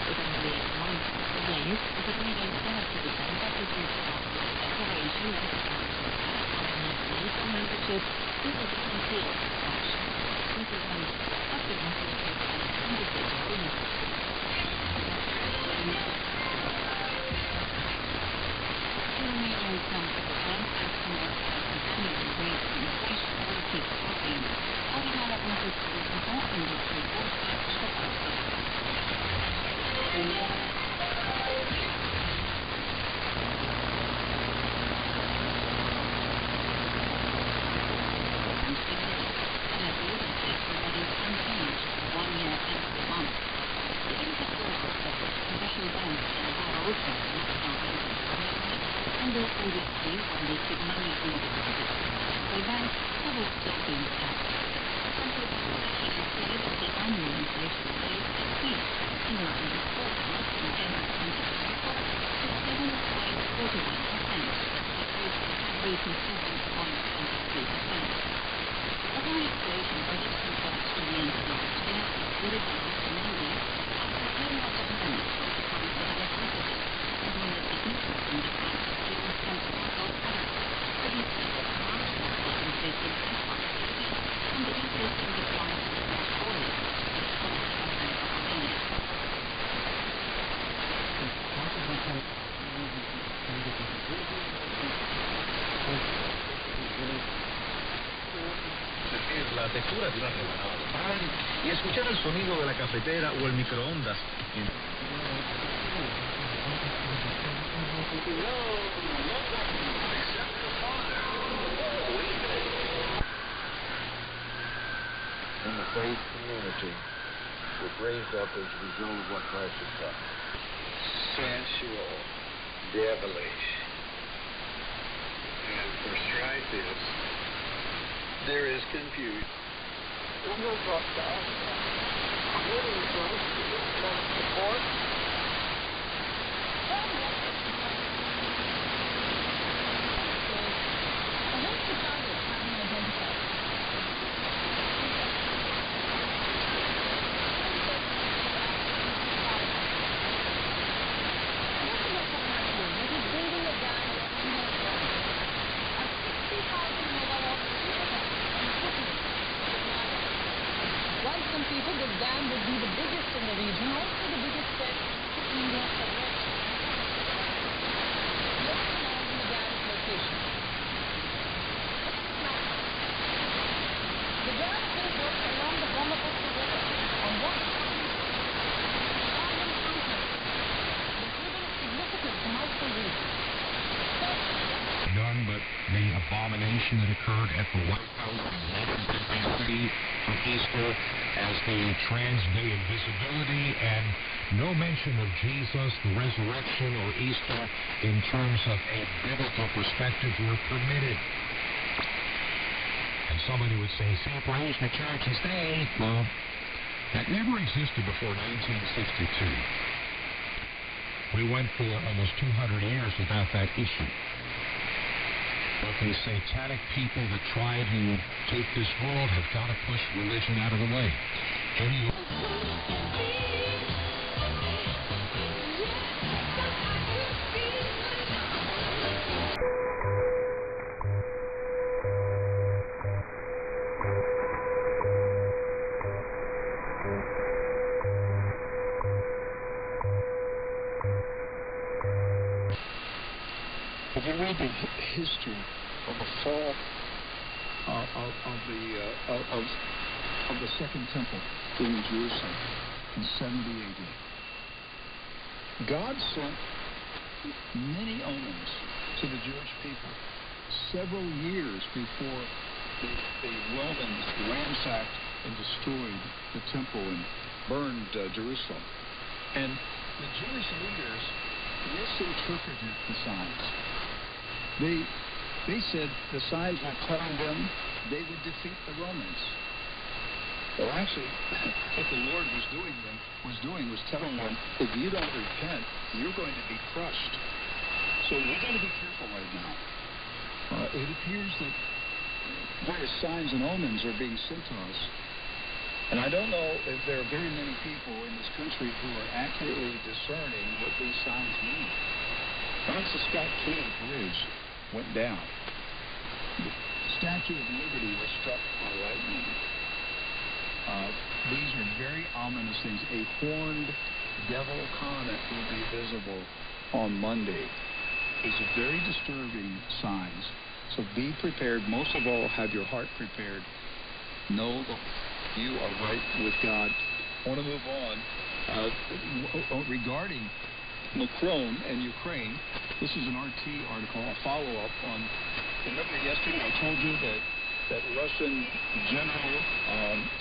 With only one place, the leading senate to defend that is the declaration of NATO membership is a complete action. This is an documented la textura de una rebanada de pan y escuchar el sonido de la cafetera o el microondas. And the faith community was raised up as a result of what Christ has done. Sensual, devilish. And for strife is, there is confusion. None but the abomination that occurred at the White House in 1953 for Easter as the trans-day of visibility, and no mention of Jesus, the resurrection, or Easter in terms of a biblical perspective were permitted. And somebody would say, see, praise the church's day. Well, that never existed before 1962. We went for almost 200 years without that issue. But the satanic people that try to take this world have got to push religion out of the way. If you read the history of the fall of the Second Temple in Jerusalem in 70 AD, God sent many omens to the Jewish people several years before the Romans ransacked and destroyed the temple and burned Jerusalem. And the Jewish leaders misinterpreted the signs. They said the signs were telling them they would defeat the Romans. Well, actually, what the Lord was doing was telling them, if you don't repent, you're going to be crushed. So we've got to be careful right now. It appears that various signs and omens are being sent to us. And I don't know if there are very many people in this country who are accurately discerning what these signs mean. Once the Scott Kennedy Bridge went down, the Statue of Liberty was struck by lightning. These are very ominous things. A horned devil comet will be visible on Monday. These are very disturbing signs. So be prepared. Most of all, have your heart prepared. Know that you are right with God. I want to move on. Regarding Macron and Ukraine, this is an RT article, a follow-up on, remember yesterday I told you that Russian General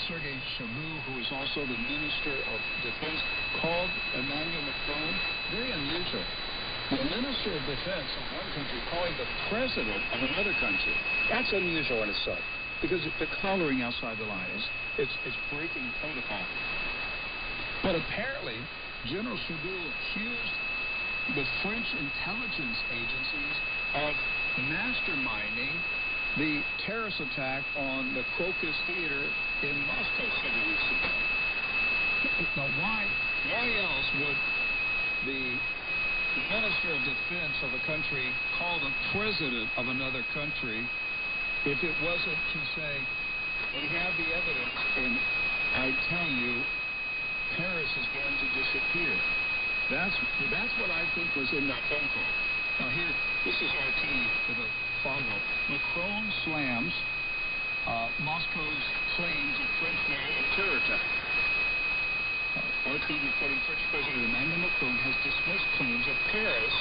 Sergei Shoigu, who is also the Minister of Defense, called Emmanuel Macron very unusual. The Minister of Defense of one country calling the President of another country. That's unusual in itself, because the coloring outside the line it's breaking protocol. But apparently, General Shoigu accused the French intelligence agencies of masterminding the terrorist attack on the Crocus Theater in Moscow several weeks ago. Now, why else would the Minister of Defense of a country call the President of another country if it wasn't to say, we have the evidence, and I tell you, Paris is going to disappear? That's what I think was in that phone call. Now here, this is RT with a follow-up. Macron slams Moscow's claims of French role in terror attack. RT reporting French President Emmanuel Macron has dismissed claims that Paris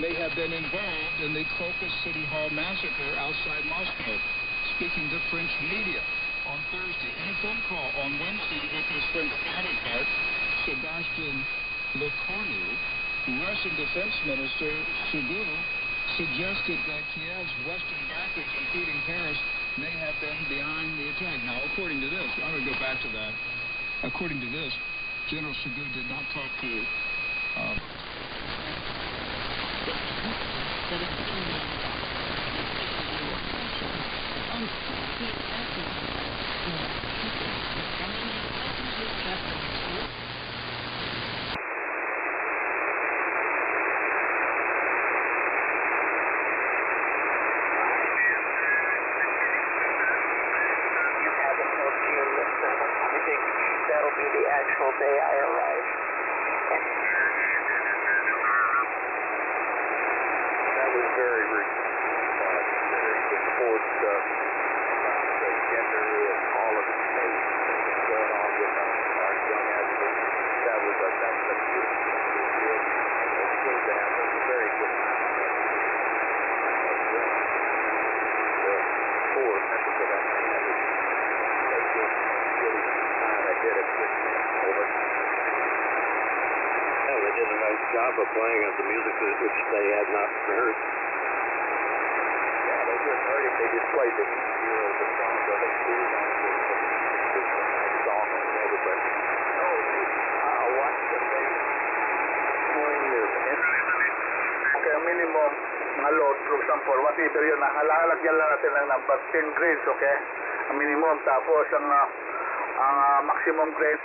may have been involved in the Crocus City Hall massacre outside Moscow, speaking to French media on Thursday. In a phone call on Wednesday with his French counterpart, Sébastien Lecornu, Russian Defense Minister Shoigu suggested that Kiev's western backers, including Paris, may have been behind the attack. Now, according to this, I'm going to go back to that. According to this, General Shoigu did not talk to day I arrived. That was very considering the sports stuff about the gender and all of the things going on with our young athletes. That's a beautiful thing we did, and it seemed to have a very good time. The four members of our band taking really time ahead of it. They did a nice job of playing the music which they had not heard. Yeah, they just heard it. They just played the easier of the songs. I think two songs was a nice song on the other, but no, I watched the bass swing is okay, minimum na load, for example, whatever yun, nakalagyan lang natin ng number 10 grades, okay? Ang minimum, tapos ang maximum grade.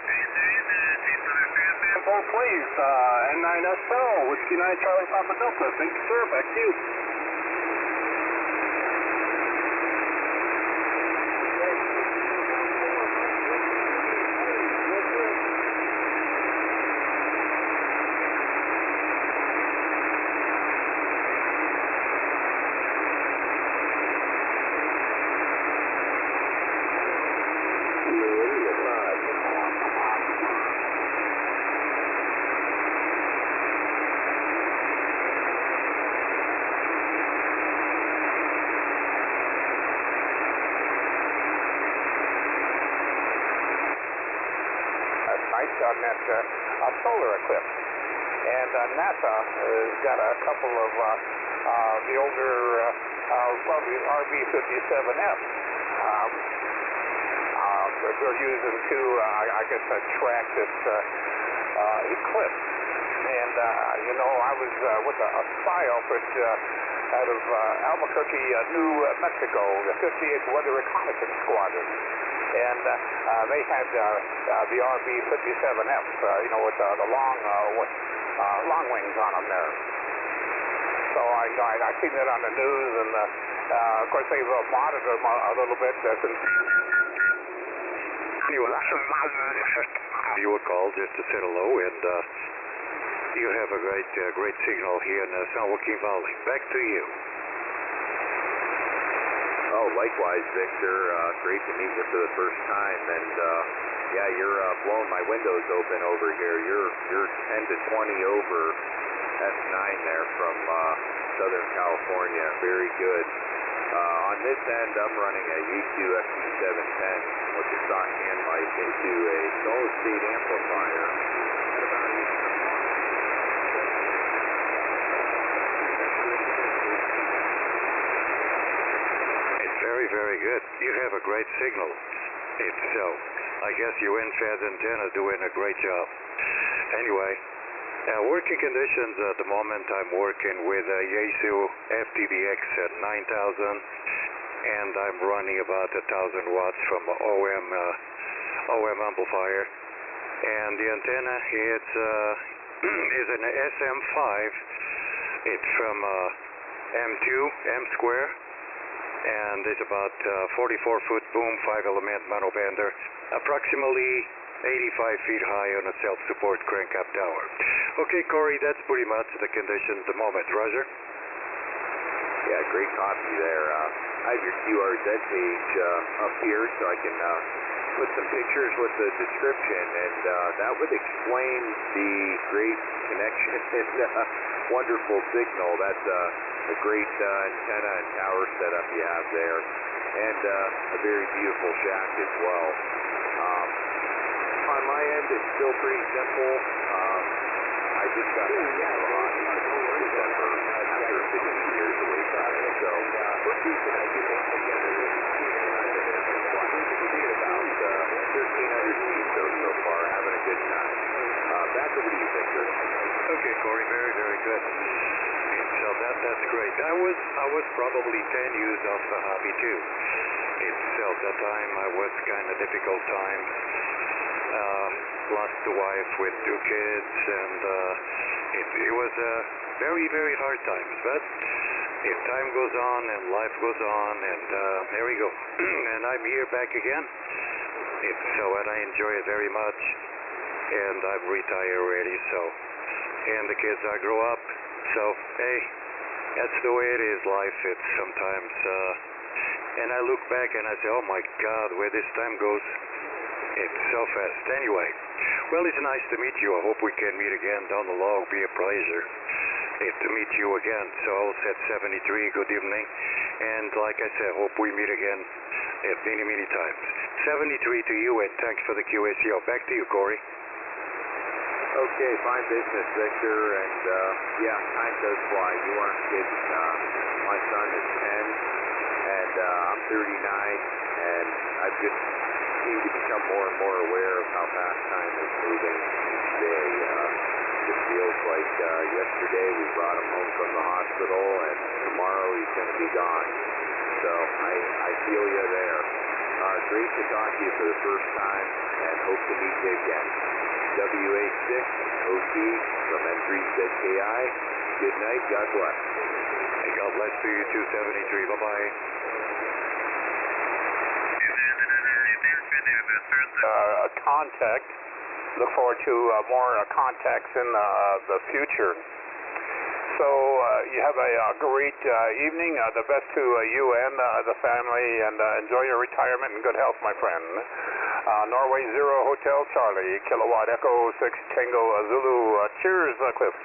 Hold please, N9SL, Whiskey 9 Charlie Papa Delta. Thank you, sir. Back to you. on that solar eclipse. And NASA has got a couple of the older, the RB-57F. They're using to, I guess, track this eclipse. And, I was with a spy outfit out of Albuquerque, New Mexico, the 58th Weather Reconnaissance Squadron. And they had the RB-57F, with the long wings on them there. So I seen that on the news, and of course they've modded them a little bit since. You were called just to say hello, and you have a great signal here in San Joaquin Valley. Back to you. Oh, likewise, Victor. Great to meet you for the first time, and yeah, you're blowing my windows open over here. You're 10 to 20 over S9 there from Southern California. Very good. On this end, I'm running a U2 FT710 with the stock hand mic into a solid-state amplifier at about 8. It's very, very good. You have a great signal. I guess your in-fed antenna doing a great job. Anyway, working conditions at the moment, I'm working with a Yaesu FTDX at 9,000, and I'm running about 1,000 watts from OM amplifier. And the antenna is an SM5. It's from M2, M square, and it's about 44-foot boom, 5-element monobender, approximately 85 feet high on a self-support crank-up tower. Okay, Corey, that's pretty much the conditions at the moment. Roger? Yeah, great copy there. I have your QRZ page up here so I can put some pictures with the description, and that would explain the great connection and wonderful signal. That's a great antenna and tower setup you have there, and a very beautiful shack as well. On my end, it's still pretty simple. I just got back into the hobby in December after 15 years away from it, so we're keeping it together. About 1,300 feet so far, having a good time. Back over to you, Victor. Okay, Corey, very, very good. So that's great. I was probably 10 years off the hobby too. At that time I was kind of difficult time. Lost a wife with 2 kids, and it was a very, very hard times. But if time goes on and life goes on, and there we go. And I'm here back again. And I enjoy it very much. And I'm retired already, and the kids I grow up. So hey, that's the way it is. Life. It's sometimes. And I look back and I say, oh my God, where this time goes. It's so fast. Anyway, well, it's nice to meet you. I hope we can meet again down the log. Be a pleasure to meet you again. So I'll set 73. Good evening. And like I said, hope we meet again many, many times. 73 to you, and thanks for the QSO. Back to you, Corey. Okay, fine business, Victor. And yeah, time does fly. You aren't kidding. My son is 10, and I'm 39, and I've just seem to become more and more aware of how fast time is moving each day. It feels like yesterday we brought him home from the hospital, and tomorrow he's going to be gone. So I feel you there. Great to talk to you for the first time, and hope to meet you again. WA6 OT from N3ZKI. Good night. God bless. Hey, God bless to you too, 73. Bye-bye. Contact. Look forward to more contacts in the future. So you have a great evening. The best to you and the family, and enjoy your retirement and good health, my friend. Norway 0 Hotel Charlie, Kilowatt Echo 6 Tango Zulu. Cheers, Cliff.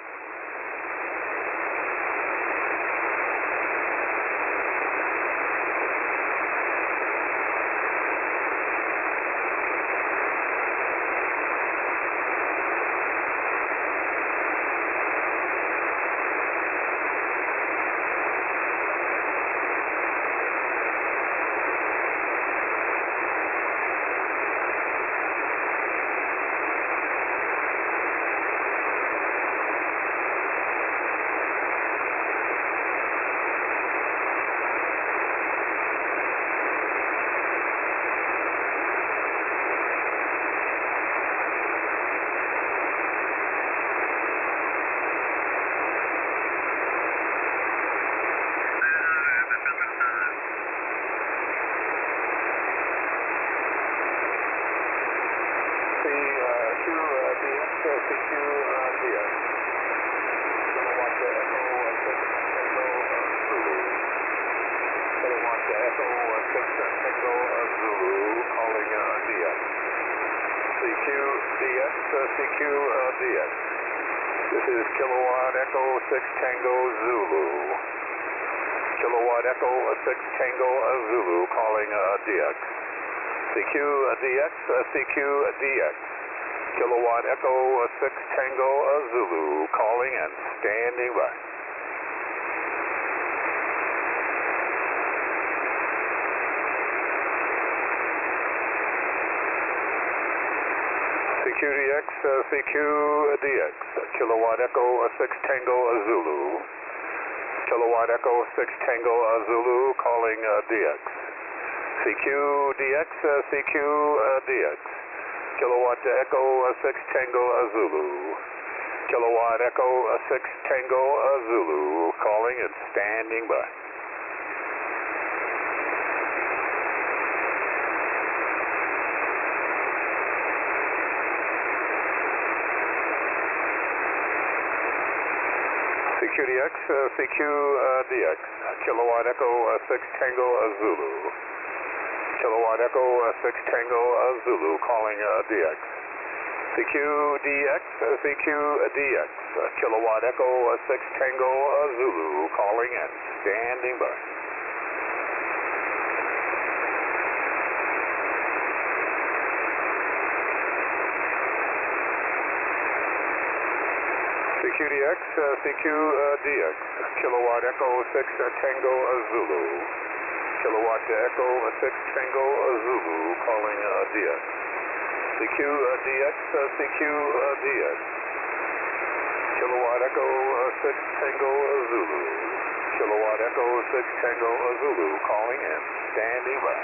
DX, CQ, DX. This is Kilowatt Echo 6 Tango Zulu. Kilowatt Echo 6 Tango Zulu calling DX. CQ, DX, CQ, DX. Kilowatt Echo 6 Tango Zulu calling and standing by. CQDX, CQDX, Kilowatt Echo 6 Tango Zulu. Kilowatt Echo 6 Tango Zulu calling DX. CQDX, CQDX, Kilowatt Echo 6 Tango Zulu. Kilowatt Echo 6 Tango Zulu calling and standing by. CQDX, CQDX, Kilowatt Echo 6 Tango Zulu. Kilowatt Echo 6 Tango Zulu calling DX. CQDX, CQDX, Kilowatt Echo 6 Tango Zulu calling and standing by. CQDX, CQDX, Kilowatt Echo 6 Tango Zulu. Kilowatt Echo 6 Tango Zulu calling DX. CQDX, CQDX, Kilowatt Echo 6 Tango Zulu. Kilowatt Echo 6 Tango Zulu calling and standing by.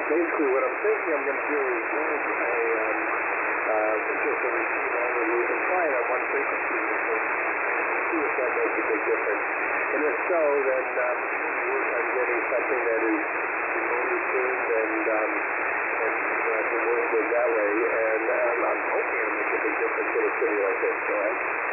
Basically, what I'm thinking I'm going to do is use just a receive only loop and try it on one frequency and see if that makes a big difference. And if so, then work on getting something that is remotely tuned and I can work with that way. And I'm hoping it'll make a big difference in a city like this. Go ahead.